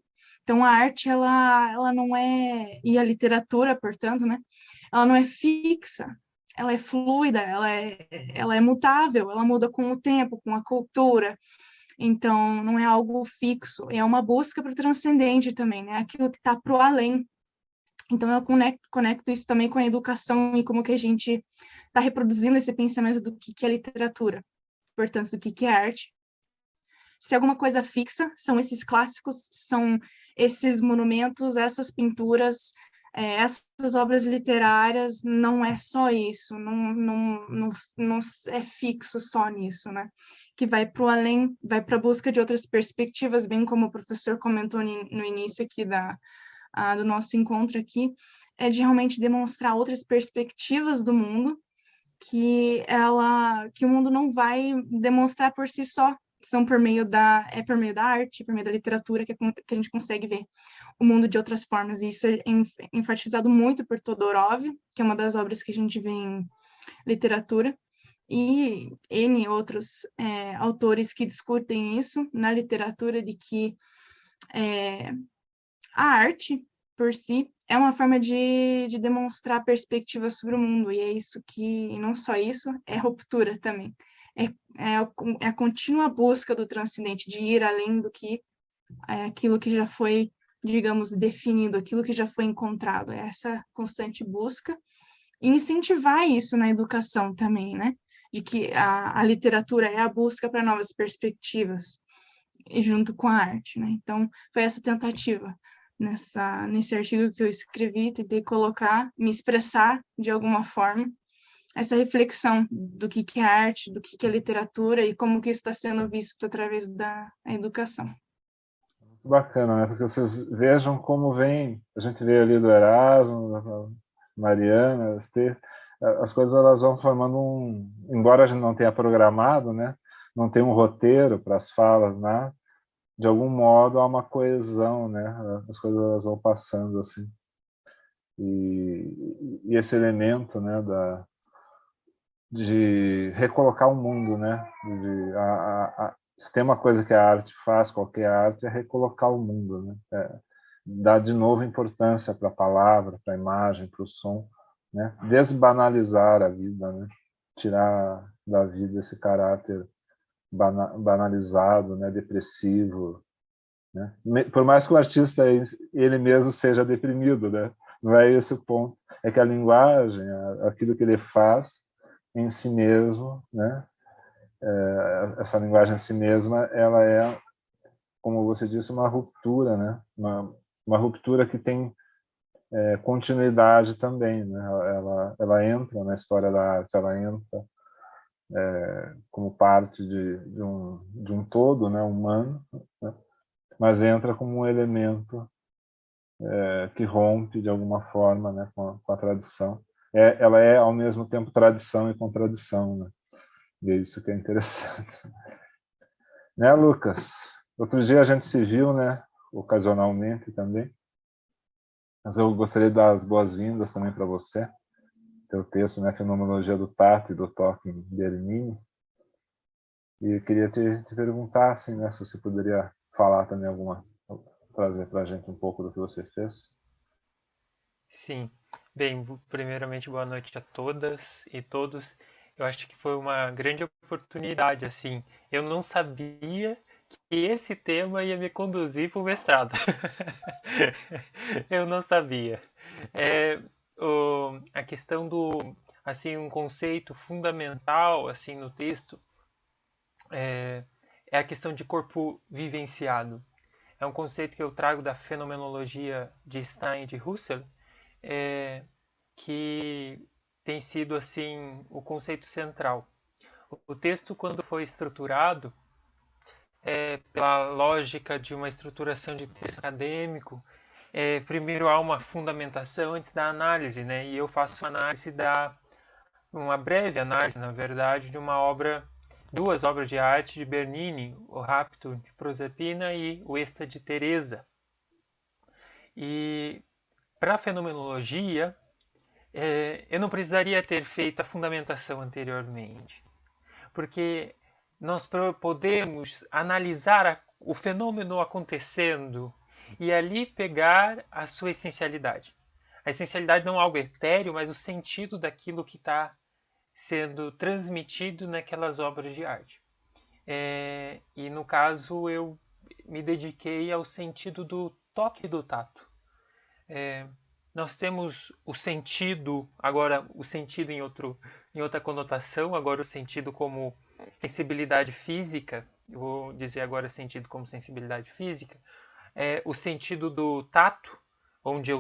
Então, a arte, ela não é, e a literatura, portanto, né, ela não é fixa, ela é fluida, ela é mutável, ela muda com o tempo, com a cultura. Então, não é algo fixo, é uma busca para o transcendente também, né, aquilo que está para o além. Então, eu conecto isso também com a educação e como que a gente está reproduzindo esse pensamento do que é literatura, portanto, do que é arte. Se alguma coisa fixa, são esses clássicos, são esses monumentos, essas pinturas, essas obras literárias, não é só isso, não é fixo só nisso, né? Que vai para o além, vai para a busca de outras perspectivas, bem como o professor comentou no início aqui do nosso encontro aqui, é de realmente demonstrar outras perspectivas do mundo, que o mundo não vai demonstrar por si só, são por meio da arte, por meio da literatura que a gente consegue ver o mundo de outras formas. E isso é enfatizado muito por Todorov, que é uma das obras que a gente vê em literatura, e N outros autores que discutem isso na literatura, de que a arte, por si, é uma forma de demonstrar perspectiva sobre o mundo, e é isso e não só isso, é ruptura também. É a contínua busca do transcendente, de ir além do que aquilo que já foi, digamos, definido, aquilo que já foi encontrado, é essa constante busca, e incentivar isso na educação também, né? De que a literatura é a busca para novas perspectivas, e junto com a arte, né? Então, foi essa tentativa nesse artigo que eu escrevi, tentei colocar, me expressar de alguma forma, essa reflexão do que é arte, do que é literatura e como que isso está sendo visto através da educação. Bacana, né? Porque vocês vejam como vem, a gente vê ali do Erasmo, da Mariana, as coisas elas vão formando embora a gente não tenha programado, né? Não tem um roteiro para as falas, né? De algum modo há uma coesão, né? As coisas elas vão passando assim. E esse elemento, né, de recolocar o mundo, né? Se tem uma coisa que a arte faz, qualquer arte, é recolocar o mundo, né? Dar de novo importância para a palavra, para a imagem, para o som, né? Desbanalizar a vida, né? Tirar da vida esse caráter banalizado, né? Depressivo, né? Por mais que o artista ele mesmo seja deprimido, né? Não é esse o ponto. É que a linguagem, aquilo que ele faz em si mesmo, né? Essa linguagem em si mesma, ela é, como você disse, uma ruptura, né? uma ruptura que tem continuidade também, né? Ela entra na história da arte, ela entra como parte de um todo, né, humano, né? Mas entra como um elemento que rompe de alguma forma, né, com a tradição. Ela é ao mesmo tempo tradição e contradição, né? E é isso que é interessante. Né, Lucas? Outro dia a gente se viu, né, ocasionalmente também. Mas eu gostaria de dar as boas-vindas também para você. Teu texto, né, Fenomenologia do Tato e do Toque em Bernini. E queria te perguntar, assim, né, se você poderia falar também trazer para a gente um pouco do que você fez. Sim. Bem, primeiramente, boa noite a todas e todos. Eu acho que foi uma grande oportunidade, assim. Eu não sabia que esse tema ia me conduzir para o mestrado. Eu não sabia. A questão do, assim, um conceito fundamental, assim, no texto é a questão de corpo vivenciado. É um conceito que eu trago da fenomenologia de Stein e de Husserl, que tem sido assim o conceito central. O texto, quando foi estruturado, pela lógica de uma estruturação de texto acadêmico, primeiro há uma fundamentação antes da análise, né? E eu faço uma breve análise, na verdade, de duas obras de arte de Bernini, O Rapto de Proserpina e O Êxtase de Teresa. E para a fenomenologia, eu não precisaria ter feito a fundamentação anteriormente, porque nós podemos analisar o fenômeno acontecendo e ali pegar a sua essencialidade. A essencialidade não é algo etéreo, mas o sentido daquilo que está sendo transmitido naquelas obras de arte. E no caso eu me dediquei ao sentido do toque e do tato. Nós temos o sentido, agora o sentido em outra conotação, agora o sentido como sensibilidade física, eu vou dizer agora sentido como sensibilidade física, o sentido do tato, onde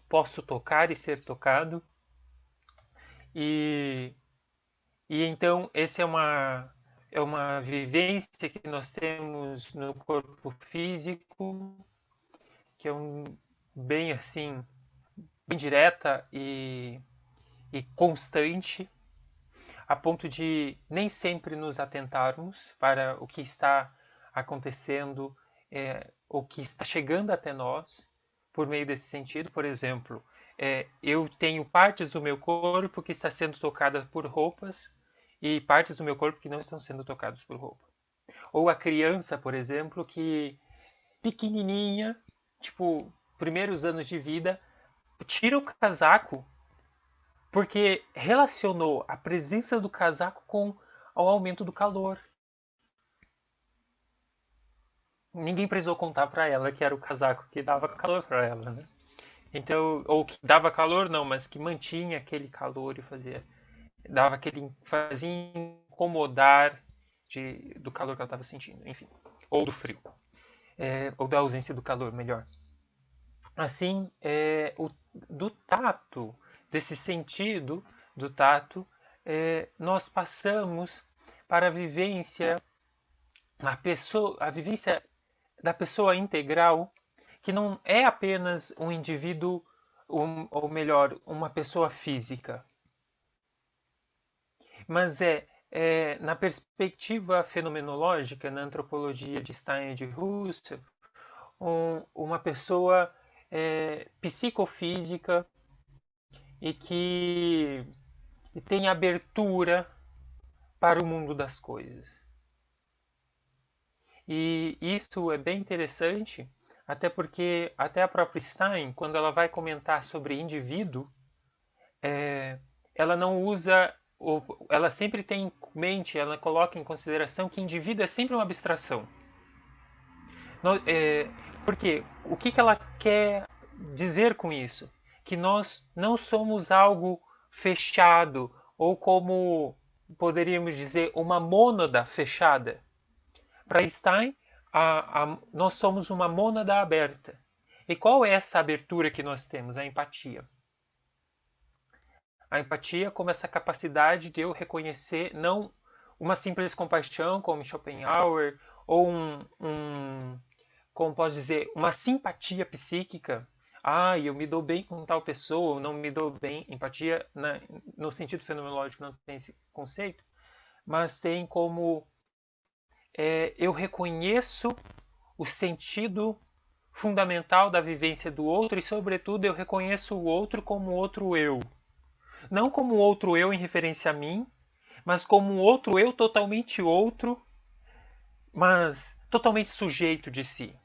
posso tocar e ser tocado, e então essa é uma vivência que nós temos no corpo físico, que é bem assim, bem direta e constante, a ponto de nem sempre nos atentarmos para o que está acontecendo, o que está chegando até nós, por meio desse sentido. Por exemplo, eu tenho partes do meu corpo que está sendo tocadas por roupas e partes do meu corpo que não estão sendo tocadas por roupa. Ou a criança, por exemplo, que pequenininha, tipo, primeiros anos de vida, tira o casaco porque relacionou a presença do casaco com o aumento do calor. Ninguém precisou contar para ela que era o casaco que dava calor para ela, né? Então, ou que dava calor não, mas que mantinha aquele calor e fazia incomodar do calor que ela estava sentindo, enfim, ou do frio, ou da ausência do calor, melhor. Assim, do tato, desse sentido do tato, nós passamos para a vivência da pessoa integral, que não é apenas um indivíduo, ou melhor, uma pessoa física, mas na perspectiva fenomenológica, na antropologia de Stein e de Husserl, uma pessoa psicofísica e que tem abertura para o mundo das coisas. E isso é bem interessante, até porque até a própria Stein, quando ela vai comentar sobre indivíduo, ela não usa, ela sempre tem em mente, ela coloca em consideração que indivíduo é sempre uma abstração. Porque o que ela quer dizer com isso? Que nós não somos algo fechado, ou como poderíamos dizer, uma mônada fechada. Para Stein, nós somos uma mônada aberta. E qual é essa abertura que nós temos? A empatia. A empatia como essa capacidade de eu reconhecer não uma simples compaixão, como Schopenhauer, ou como posso dizer, uma simpatia psíquica. Eu me dou bem com tal pessoa, ou não me dou bem. Empatia, no sentido fenomenológico, não tem esse conceito, mas tem como eu reconheço o sentido fundamental da vivência do outro e, sobretudo, eu reconheço o outro como outro eu. Não como outro eu em referência a mim, mas como um outro eu totalmente outro, mas totalmente sujeito de si.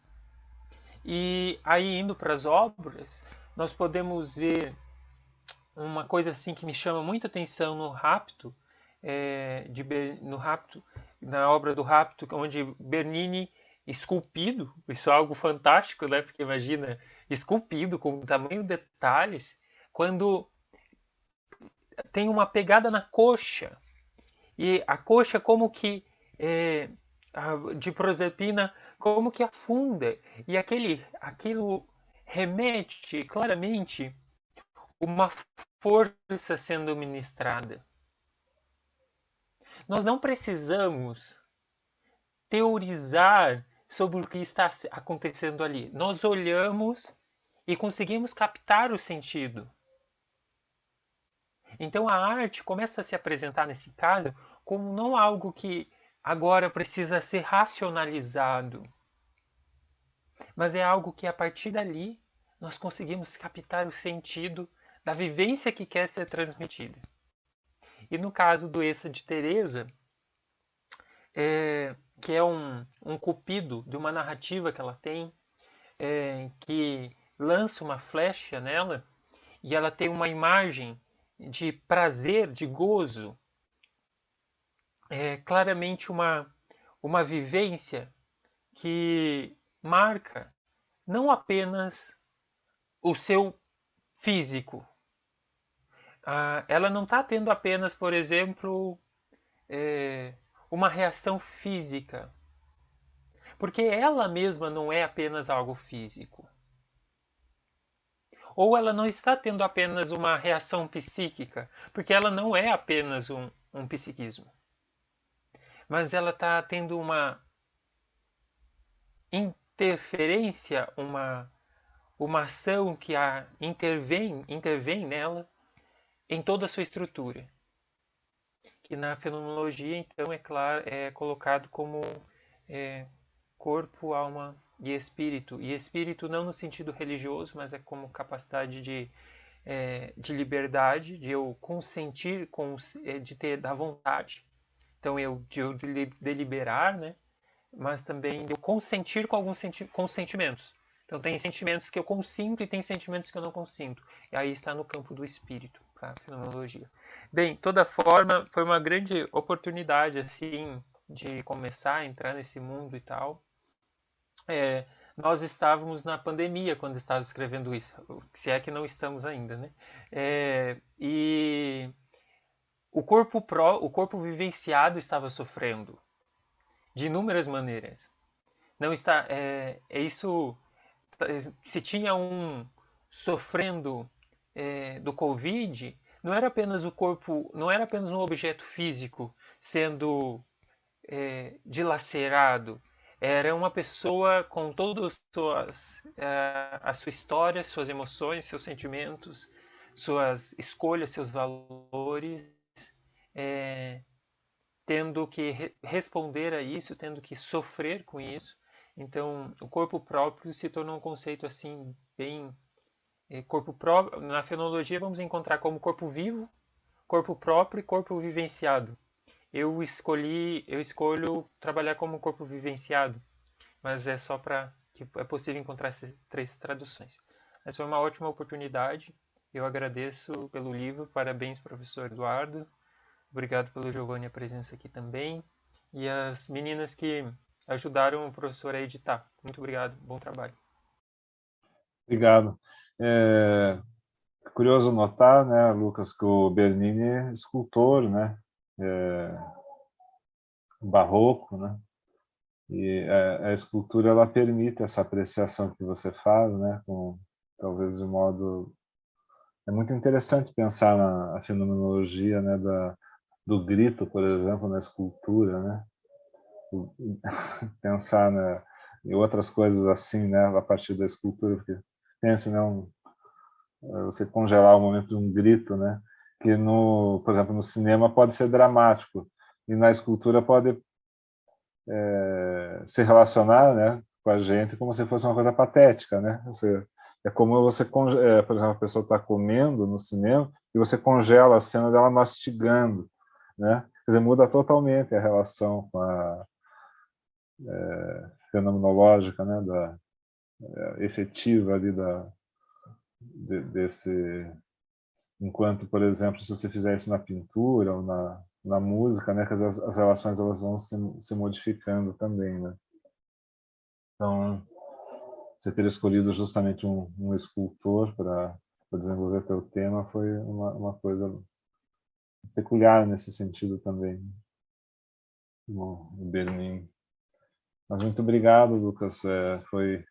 E aí, indo para as obras, nós podemos ver uma coisa assim que me chama muita atenção no Rapto, na obra do Rapto, onde Bernini esculpido, isso é algo fantástico, né? Porque imagina, esculpido com tamanho detalhes, quando tem uma pegada na coxa, e a coxa como que de Proserpina como que afunda, e aquilo remete claramente uma força sendo ministrada. Nós não precisamos teorizar sobre o que está acontecendo ali. Nós olhamos e conseguimos captar o sentido. Então a arte começa a se apresentar nesse caso como não algo que agora precisa ser racionalizado, mas é algo que a partir dali nós conseguimos captar o sentido da vivência que quer ser transmitida. E no caso do Essa de Teresa, que é um cupido de uma narrativa que ela tem, que lança uma flecha nela, e ela tem uma imagem de prazer, de gozo, claramente uma vivência que marca não apenas o seu físico. Ela não está tendo apenas, por exemplo, uma reação física, porque ela mesma não é apenas algo físico. Ou ela não está tendo apenas uma reação psíquica, porque ela não é apenas um psiquismo. Mas ela está tendo uma interferência, uma ação que intervém nela em toda a sua estrutura. Que na fenomenologia, então, é colocado como corpo, alma e espírito. E espírito não no sentido religioso, mas é como capacidade de liberdade, de eu consentir, de ter da vontade. Então, de eu deliberar, né? Mas também de eu consentir com alguns sentimentos. Então, tem sentimentos que eu consinto e tem sentimentos que eu não consinto. E aí está no campo do espírito, para a fenomenologia. Bem, de toda forma, foi uma grande oportunidade, assim, de começar a entrar nesse mundo e tal. Nós estávamos na pandemia quando estava escrevendo isso, se é que não estamos ainda, né? E o corpo vivenciado estava sofrendo de inúmeras maneiras. Não está, isso, se tinha um sofrendo do Covid, não era apenas o corpo, não era apenas um objeto físico sendo dilacerado. Era uma pessoa com todas a sua história, suas emoções, seus sentimentos, suas escolhas, seus valores, tendo que responder a isso, tendo que sofrer com isso. Então, o corpo próprio se tornou um conceito assim bem corpo próprio. Na fenomenologia vamos encontrar como corpo vivo, corpo próprio e corpo vivenciado. Eu escolho trabalhar como corpo vivenciado, mas é só para que é possível encontrar essas 3 traduções. Essa foi uma ótima oportunidade. Eu agradeço pelo livro. Parabéns, professor Eduardo. Obrigado pelo Giovanni a presença aqui também. E as meninas que ajudaram o professor a editar. Muito obrigado. Bom trabalho. Obrigado. É curioso notar, né, Lucas, que o Bernini é escultor, né? Barroco, né? E a escultura, ela permite essa apreciação que você faz, né, com, talvez de modo... É muito interessante pensar na fenomenologia, né, do grito, por exemplo, na escultura, né? Pensar em outras coisas assim, né, a partir da escultura, porque pense, né, você congelar o momento de um grito, né, que por exemplo, no cinema pode ser dramático e na escultura pode se relacionar, né, com a gente como se fosse uma coisa patética, né? É como você, por exemplo, a pessoa está comendo no cinema e você congela a cena dela mastigando, né? Quer dizer, muda totalmente a relação com a fenomenológica, né, efetiva ali desse... Enquanto, por exemplo, se você fizer isso na pintura ou na música, né, que as relações elas vão se modificando também, né? Então, você ter escolhido justamente um escultor para desenvolver teu tema foi uma coisa peculiar nesse sentido também, o Bernin. Mas muito obrigado, Lucas. Foi,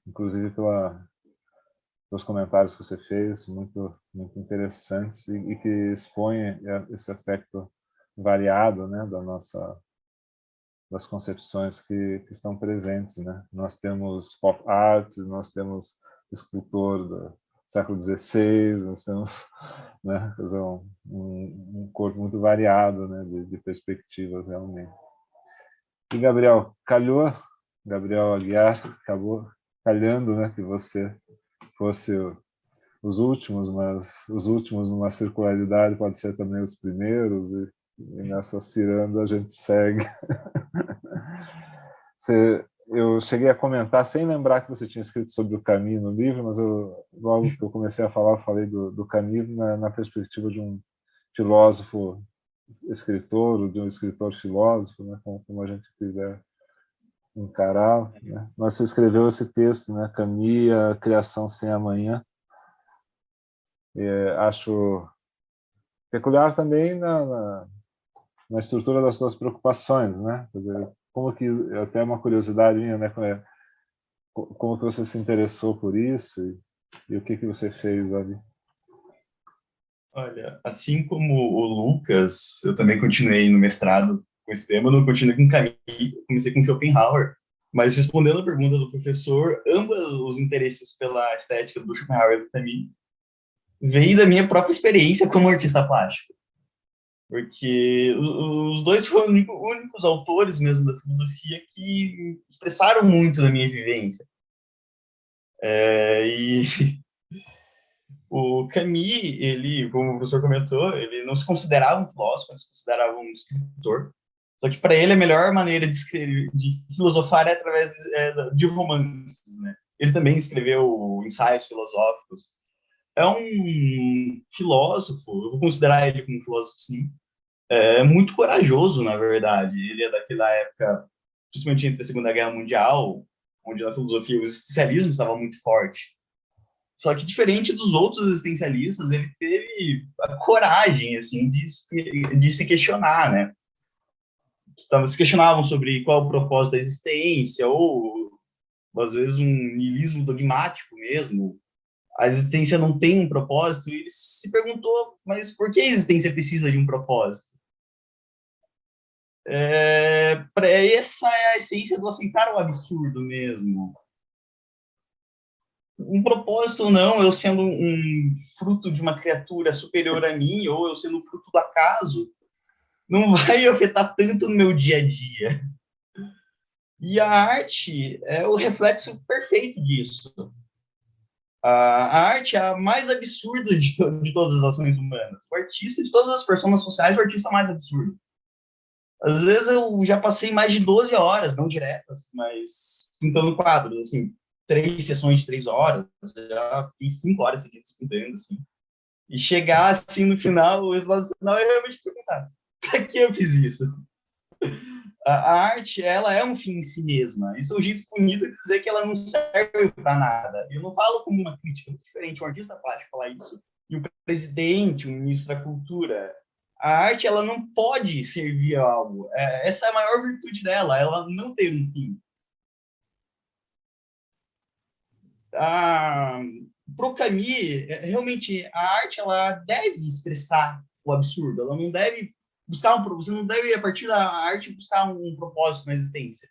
inclusive, pelos comentários que você fez, muito, muito interessantes e que expõem esse aspecto variado, né, das concepções que estão presentes, né? Nós temos pop art, nós temos escultor do século XVI, nós temos, né, quer dizer, um corpo muito variado, né, de perspectivas realmente. E Gabriel Aguiar, acabou calhando, né, que você fosse os últimos, mas os últimos numa circularidade pode ser também os primeiros, e nessa ciranda a gente segue. Eu cheguei a comentar, sem lembrar que você tinha escrito sobre o Camus no livro, mas logo que eu comecei a falar, eu falei do Camus na perspectiva de um filósofo escritor, ou de um escritor filósofo, né, como a gente quiser encarar, né? Mas você escreveu esse texto, né, Camus, A Criação Sem Amanhã. Acho peculiar também na estrutura das suas preocupações, né? Quer dizer, como que, até uma curiosidade minha, né? Como que você se interessou por isso e o que você fez ali? Olha, assim como o Lucas, eu também continuei no mestrado com esse tema, não continuei com Camus, comecei com Schopenhauer, mas respondendo a pergunta do professor, ambos os interesses pela estética do Schopenhauer e do Camus veio da minha própria experiência como artista plástico, porque os dois foram os únicos autores mesmo da filosofia que expressaram muito da minha vivência. E o Camus, ele, como o professor comentou, ele não se considerava um filósofo, ele se considerava um escritor. Só que para ele a melhor maneira de filosofar é através de romances, né? Ele também escreveu ensaios filosóficos. É um filósofo, eu vou considerar ele como um filósofo, sim, muito corajoso, na verdade. Ele é daquela época, principalmente entre a Segunda Guerra Mundial, onde na filosofia o existencialismo estava muito forte. Só que, diferente dos outros existencialistas, ele teve a coragem, assim, de se questionar, né? Se questionavam sobre qual é o propósito da existência, ou, às vezes, um niilismo dogmático mesmo. A existência não tem um propósito, e ele se perguntou, mas por que a existência precisa de um propósito? Essa é a essência do aceitar o absurdo mesmo. Um propósito ou não, eu sendo um fruto de uma criatura superior a mim, ou eu sendo um fruto do acaso, não vai afetar tanto no meu dia a dia. E a arte é o reflexo perfeito disso. A arte é a mais absurda de todas as ações humanas. O artista, de todas as pessoas sociais, o artista mais absurdo. Às vezes eu já passei mais de 12 horas, não diretas, mas pintando quadros, assim, 3 sessões de 3 horas, já fiquei 5 horas seguidas pintando, assim. E chegar, assim, no final, o resultado final é realmente perguntar, para que eu fiz isso? A arte, ela é um fim em si mesma. Isso é um jeito bonito de dizer que ela não serve para nada. Eu não falo como uma crítica, é muito diferente um artista plástico falar isso e um presidente, um ministro da cultura. A arte, ela não pode servir a algo. Essa é a maior virtude dela, ela não tem um fim. Pro Camus, realmente, a arte, ela deve expressar o absurdo, ela não deve você não deve, a partir da arte, buscar um propósito na existência.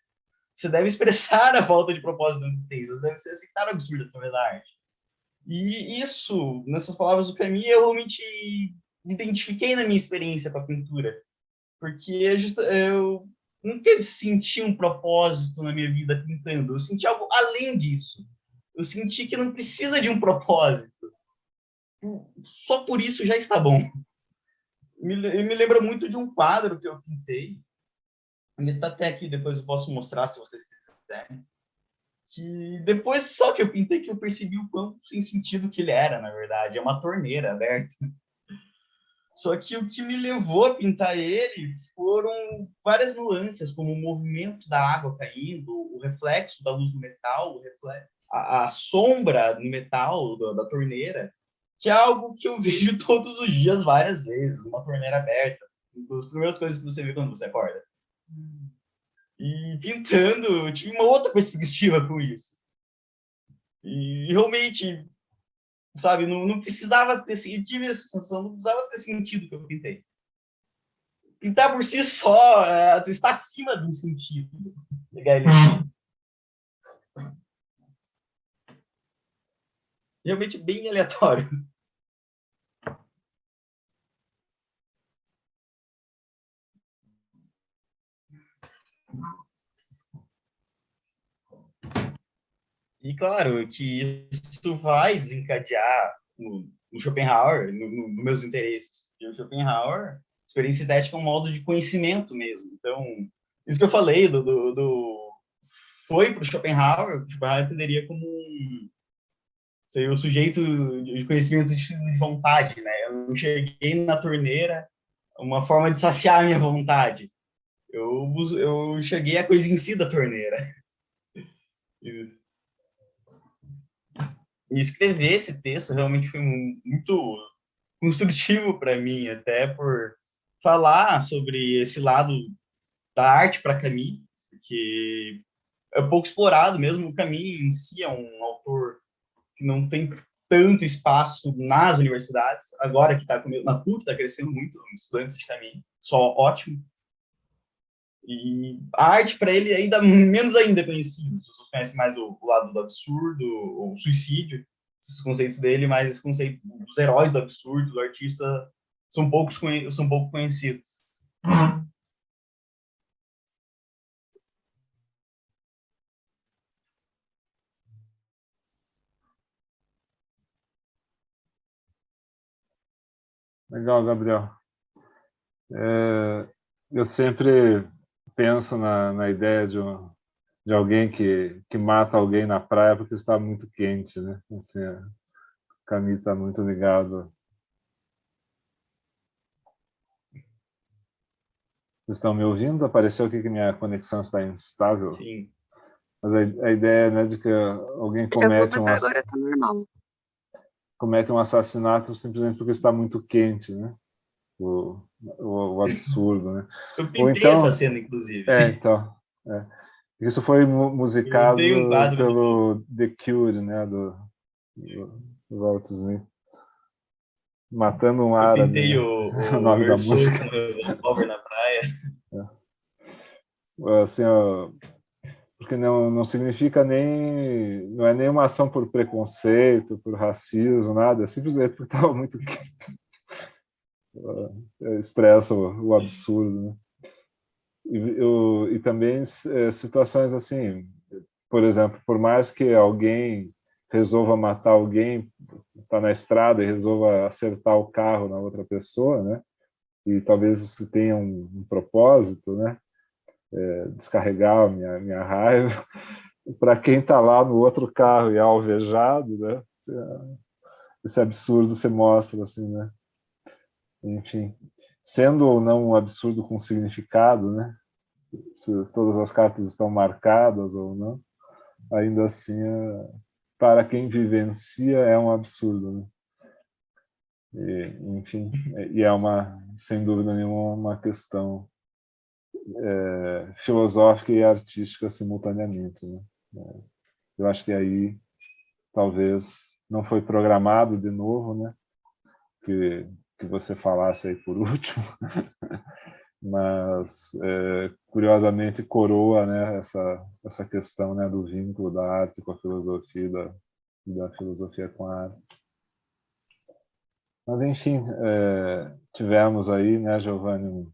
Você deve expressar a falta de propósito na existência, você deve aceitar o absurdo através da arte. E isso, nessas palavras do Camus, eu realmente identifiquei na minha experiência com a pintura, porque eu nunca senti um propósito na minha vida pintando, eu senti algo além disso. Eu senti que não precisa de um propósito. Só por isso já está bom. Me lembra muito de um quadro que eu pintei. Ele está até aqui, depois eu posso mostrar se vocês quiserem. Que depois só que eu pintei que eu percebi o quão sem sentido que ele era, na verdade. É uma torneira aberta. Só que o que me levou a pintar ele foram várias nuances, como o movimento da água caindo, o reflexo da luz no metal, a sombra no metal da torneira, que é algo que eu vejo todos os dias, várias vezes, uma torneira aberta. Uma das primeiras coisas que você vê quando você acorda. E pintando, eu tive uma outra perspectiva com isso. E realmente, sabe, não precisava ter, eu tive essa sensação, não precisava ter sentido que eu pintei. Pintar por si só está acima de um sentido. Pegar ele aqui. Realmente bem aleatório. E claro que isso vai desencadear no Schopenhauer, nos meus interesses. Porque o Schopenhauer, experiência estética é um modo de conhecimento mesmo. Então, isso que eu falei foi para o Schopenhauer entenderia como o sujeito de conhecimento de vontade, né? Eu não cheguei na torneira, uma forma de saciar a minha vontade. Eu cheguei à coisa em si da torneira. E escrever esse texto realmente foi muito construtivo para mim, até por falar sobre esse lado da arte para Camus, porque é pouco explorado mesmo. O Camus em si é um autor que não tem tanto espaço nas universidades, agora que está na PUC, está crescendo muito, estudantes de Camus, só ótimo. E a arte, para ele, ainda menos ainda conhecida. As pessoas conhecem mais o lado do absurdo, o suicídio, esses conceitos dele, mas esse conceito dos heróis do absurdo, do artista, são pouco conhecidos. Legal, Gabriel. Eu sempre penso na ideia de alguém que mata alguém na praia porque está muito quente, né? Assim, o Camus está muito ligado. Vocês estão me ouvindo? Apareceu aqui que minha conexão está instável. Sim. Mas a ideia, né, de que alguém agora tá normal. comete um assassinato simplesmente porque está muito quente, né? O absurdo, né? Eu pintei essa cena, inclusive. Então. Isso foi musicado pelo de... The Cure, né? Do Walt Disney. Matando um árabe. Eu pintei o nome da música. Over na praia. Assim, porque não significa não é nenhuma ação por preconceito, por racismo, nada, é simplesmente porque estava muito quente. Expressa o absurdo, né? E também situações assim, por exemplo, por mais que alguém resolva matar alguém, está na estrada e resolva acertar o carro na outra pessoa, né? E talvez isso tenha um propósito, né? Descarregar a minha raiva. Para quem está lá no outro carro e é alvejado, né? Esse absurdo se mostra assim, né? Enfim, sendo ou não um absurdo com significado, né? Se todas as cartas estão marcadas ou não, ainda assim, para quem vivencia, é um absurdo, né? Enfim, e é uma sem dúvida nenhuma, uma questão filosófica e artística simultaneamente, né? Eu acho que aí talvez não foi programado de novo, né? Que você falasse aí por último, mas curiosamente coroa, né, essa questão, né, do vínculo da arte com a filosofia e da filosofia com a arte. Mas enfim, tivemos aí, né, Giovanni,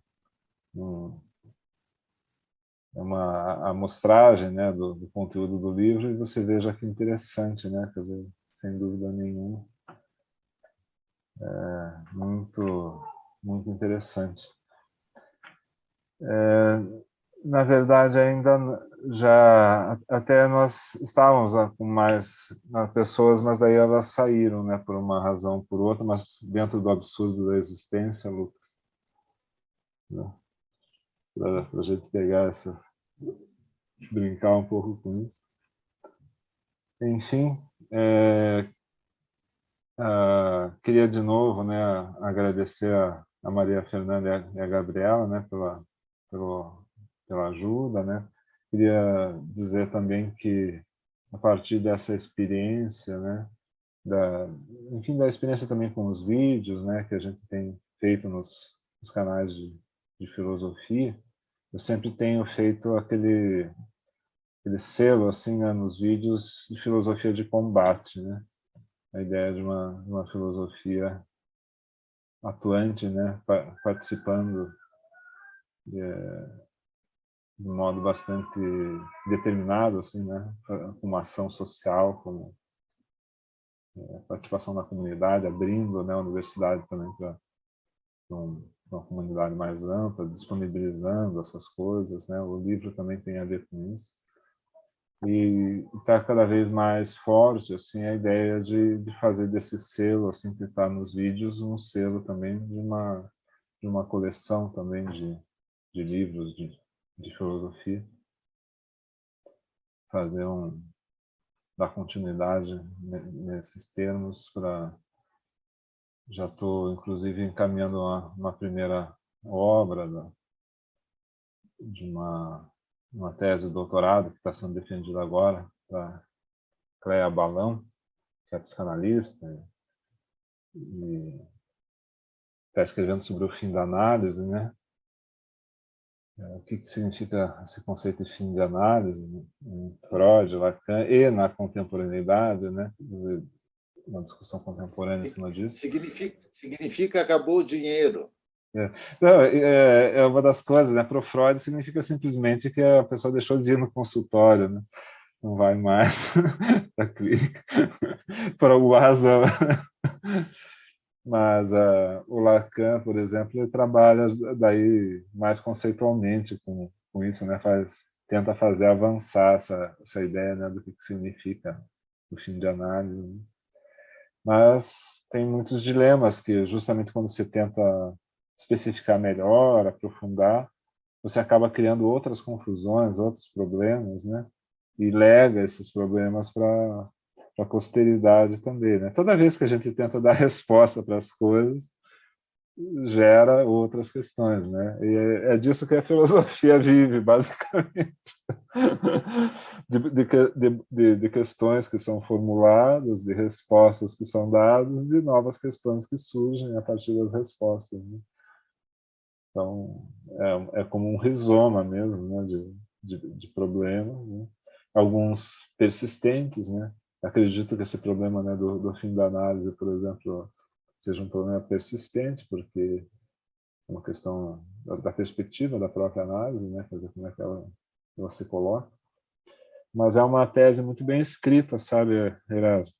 uma amostragem, né, do conteúdo do livro, e você veja que interessante, né, quer dizer, sem dúvida nenhuma, muito, muito interessante. Na verdade, ainda já até nós estávamos com mais pessoas, mas daí elas saíram, né, por uma razão ou por outra, mas dentro do absurdo da existência, Lucas, né, para a gente pegar brincar um pouco com isso. Enfim, queria de novo, né, agradecer a Maria Fernanda e a Gabriela, né, pela ajuda, né. Queria dizer também que a partir dessa experiência, né, enfim, da experiência também com os vídeos, né, que a gente tem feito nos canais de filosofia, eu sempre tenho feito aquele selo assim, né, nos vídeos de filosofia de combate, né, a ideia de uma filosofia atuante, né, participando de um modo bastante determinado, assim, né, com uma ação social, como participação na comunidade, abrindo, né, a universidade também para uma comunidade mais ampla, disponibilizando essas coisas, né, o livro também tem a ver com isso. E está cada vez mais forte assim a ideia de fazer desse selo assim que está nos vídeos um selo também de uma coleção também de livros de filosofia, fazer dar continuidade nesses termos. Já estou inclusive encaminhando uma primeira obra de uma tese de doutorado que está sendo defendida agora para Cléia Balão, que é psicanalista, e está escrevendo sobre o fim da análise, né? O que significa esse conceito de fim de análise em Freud, Lacan e na contemporaneidade, né? Uma discussão contemporânea em cima disso. Significa acabou o dinheiro. Não, é uma das coisas, né? Para o Freud significa simplesmente que a pessoa deixou de ir no consultório, né? Não vai mais para a clínica, por alguma razão. Mas o Lacan, por exemplo, ele trabalha daí mais conceitualmente com isso, né? Tenta fazer avançar essa ideia, né, do que significa o fim de análise, né? Mas tem muitos dilemas que, justamente quando você tenta especificar melhor, aprofundar, você acaba criando outras confusões, outros problemas, né? E lega esses problemas para a posteridade também, né? Toda vez que a gente tenta dar resposta para as coisas, gera outras questões, né? E é disso que a filosofia vive, basicamente. De questões que são formuladas, de respostas que são dadas, de novas questões que surgem a partir das respostas, né? Então, é como um rizoma mesmo, né, de problemas, né? Alguns persistentes, né? Acredito que esse problema, né, do fim da análise, por exemplo, seja um problema persistente, porque é uma questão da perspectiva da própria análise, né? Quer dizer, como é que ela se coloca. Mas é uma tese muito bem escrita, sabe, Erasmo?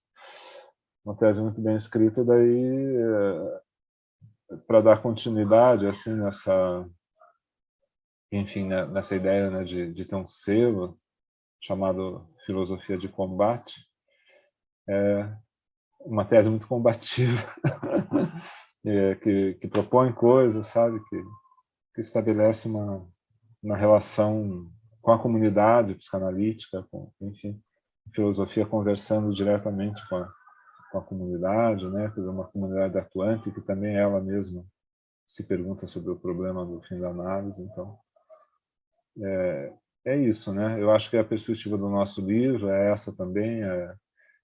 Uma tese muito bem escrita, daí para dar continuidade assim nessa ideia, né, de ter um selo chamado Filosofia de Combate, uma tese muito combativa, que propõe coisas, sabe, que estabelece uma relação com a comunidade psicanalítica, enfim, filosofia conversando diretamente com a comunidade, né, uma comunidade atuante que também ela mesma se pergunta sobre o problema do fim da análise. Então, é isso, né? Eu acho que a perspectiva do nosso livro é essa também.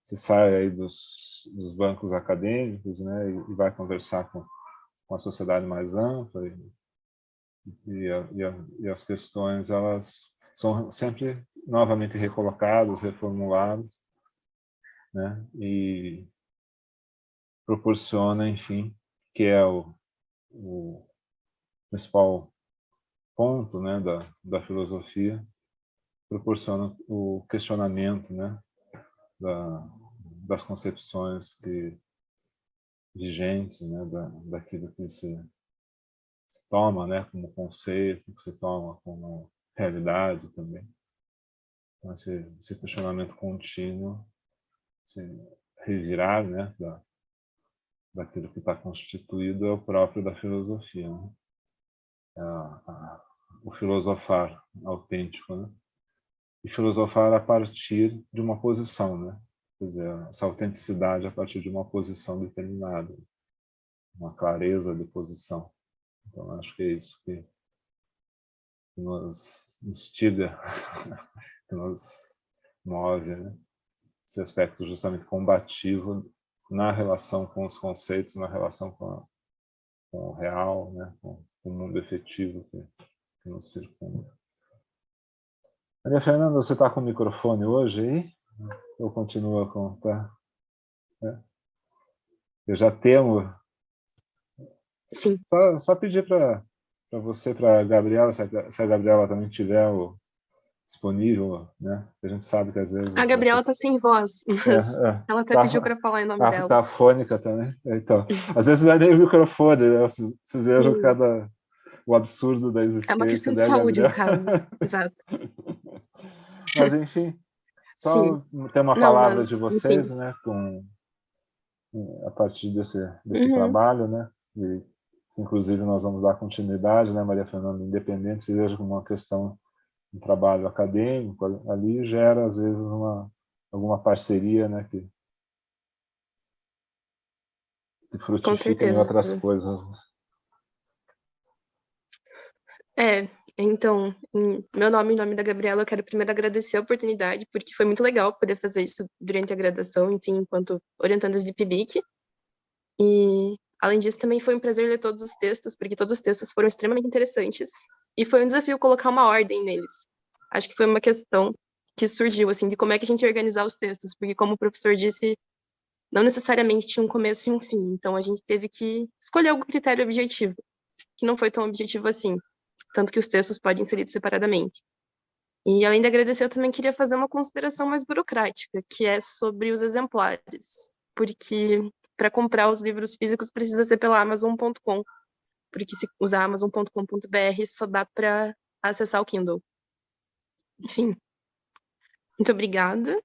Se sai aí dos bancos acadêmicos, né, e vai conversar com a sociedade mais ampla, e as questões, elas são sempre novamente recolocadas, reformuladas, né, e proporciona, enfim, que é o principal ponto, né, da filosofia, proporciona o questionamento, né, das concepções vigentes, né, daquilo que se toma, né, como conceito, que se toma como realidade também. Então, esse questionamento contínuo, esse revirar, né, daquilo que está constituído, é o próprio da filosofia, né? O filosofar autêntico, né? E filosofar a partir de uma posição, né? Quer dizer, essa autenticidade a partir de uma posição determinada, uma clareza de posição. Então, acho que é isso que nos instiga, que nos move, né? Esse aspecto justamente combativo na relação com os conceitos, na relação com o real, né? Com o mundo efetivo que nos circunda. Maria Fernanda, você está com o microfone hoje aí? Ou continua com... Tá? Eu já temo... Sim. Só pedir para você, para a Gabriela, se a Gabriela também tiver disponível, né? A gente sabe que às vezes... A Gabriela está sem voz, mas ela até pediu para falar em nome dela. Tá fônica também. Então, às vezes não é nem o microfone, né? Vocês vejam o absurdo da existência. É uma questão de né, saúde, Gabriela? no caso. Exato. Mas, enfim, só Sim. ter uma Não, palavra mas, de vocês, enfim. né? A partir desse trabalho, né? E, inclusive, nós vamos dar continuidade, né, Maria Fernanda, independente, se veja como uma questão de trabalho acadêmico, ali gera, às vezes, alguma parceria, né, que frutifica em outras coisas. Então, meu nome, em nome da Gabriela, eu quero primeiro agradecer a oportunidade, porque foi muito legal poder fazer isso durante a graduação, enfim, enquanto orientandas de PIBIC. E, além disso, também foi um prazer ler todos os textos, porque todos os textos foram extremamente interessantes. E foi um desafio colocar uma ordem neles. Acho que foi uma questão que surgiu, assim, de como é que a gente ia organizar os textos, porque, como o professor disse, não necessariamente tinha um começo e um fim. Então, a gente teve que escolher algum critério objetivo, que não foi tão objetivo assim. Tanto que os textos podem ser lidos separadamente. E, além de agradecer, eu também queria fazer uma consideração mais burocrática, que é sobre os exemplares. Porque, para comprar os livros físicos, precisa ser pela Amazon.com. Porque, se usar Amazon.com.br, só dá para acessar o Kindle. Enfim. Muito obrigada.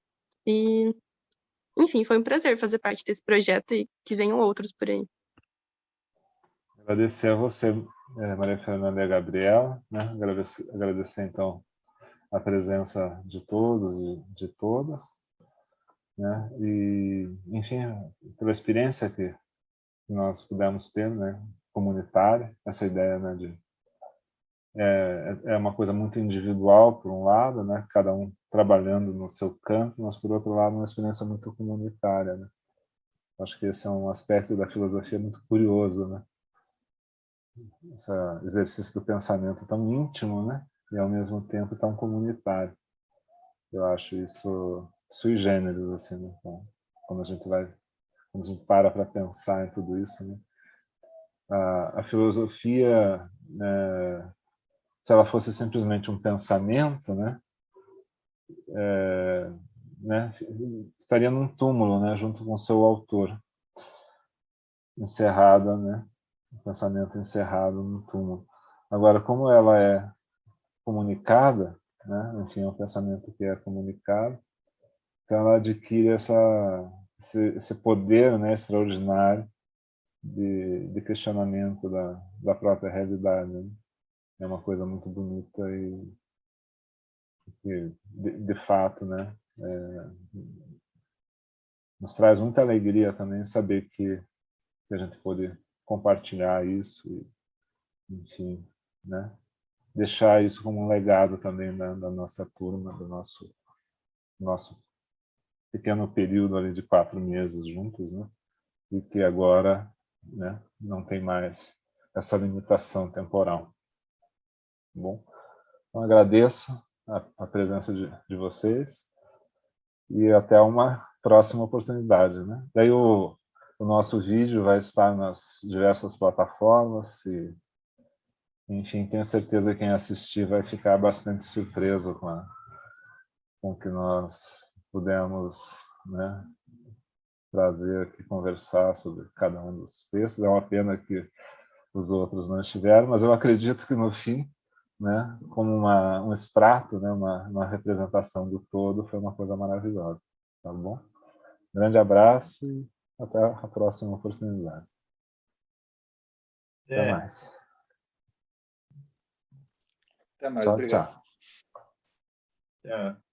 E, enfim, foi um prazer fazer parte desse projeto e que venham outros por aí. Agradecer a você, Maria Fernanda e a Gabriela, né? Agradecer, então, a presença de todos e de todas, né? E, enfim, pela experiência que nós pudemos ter, né, comunitária, essa ideia, né, é uma coisa muito individual, por um lado, né, cada um trabalhando no seu canto, mas, por outro lado, uma experiência muito comunitária, né? Acho que esse é um aspecto da filosofia muito curioso, né? Esse exercício do pensamento tão íntimo, né? E ao mesmo tempo tão comunitário. Eu acho isso sui generis, assim, né? Então, quando a gente para pensar em tudo isso, né? A filosofia, se ela fosse simplesmente um pensamento, né? Estaria num túmulo, né? Junto com seu autor, encerrada, né? Um pensamento encerrado no túmulo. Agora, como ela é comunicada, né? Enfim, é um pensamento que é comunicado, então ela adquire esse poder, né, extraordinário de questionamento da própria realidade, né? É uma coisa muito bonita e de fato, né, nos traz muita alegria também saber que a gente pode compartilhar isso enfim, né? Deixar isso como um legado também da nossa turma, do nosso pequeno período ali de 4 meses juntos, né? E que agora, né, não tem mais essa limitação temporal. Bom, então agradeço a presença de vocês e até uma próxima oportunidade, né? Daí o nosso vídeo vai estar nas diversas plataformas e, enfim, tenho certeza que quem assistir vai ficar bastante surpreso com o que nós pudemos, né, trazer aqui, conversar sobre cada um dos textos. É uma pena que os outros não estiveram, mas eu acredito que no fim, né, como um extrato, né, uma representação do todo, foi uma coisa maravilhosa. Tá bom? Grande abraço e até a próxima oportunidade. Até mais. Até mais, Tchau, obrigado. tchau.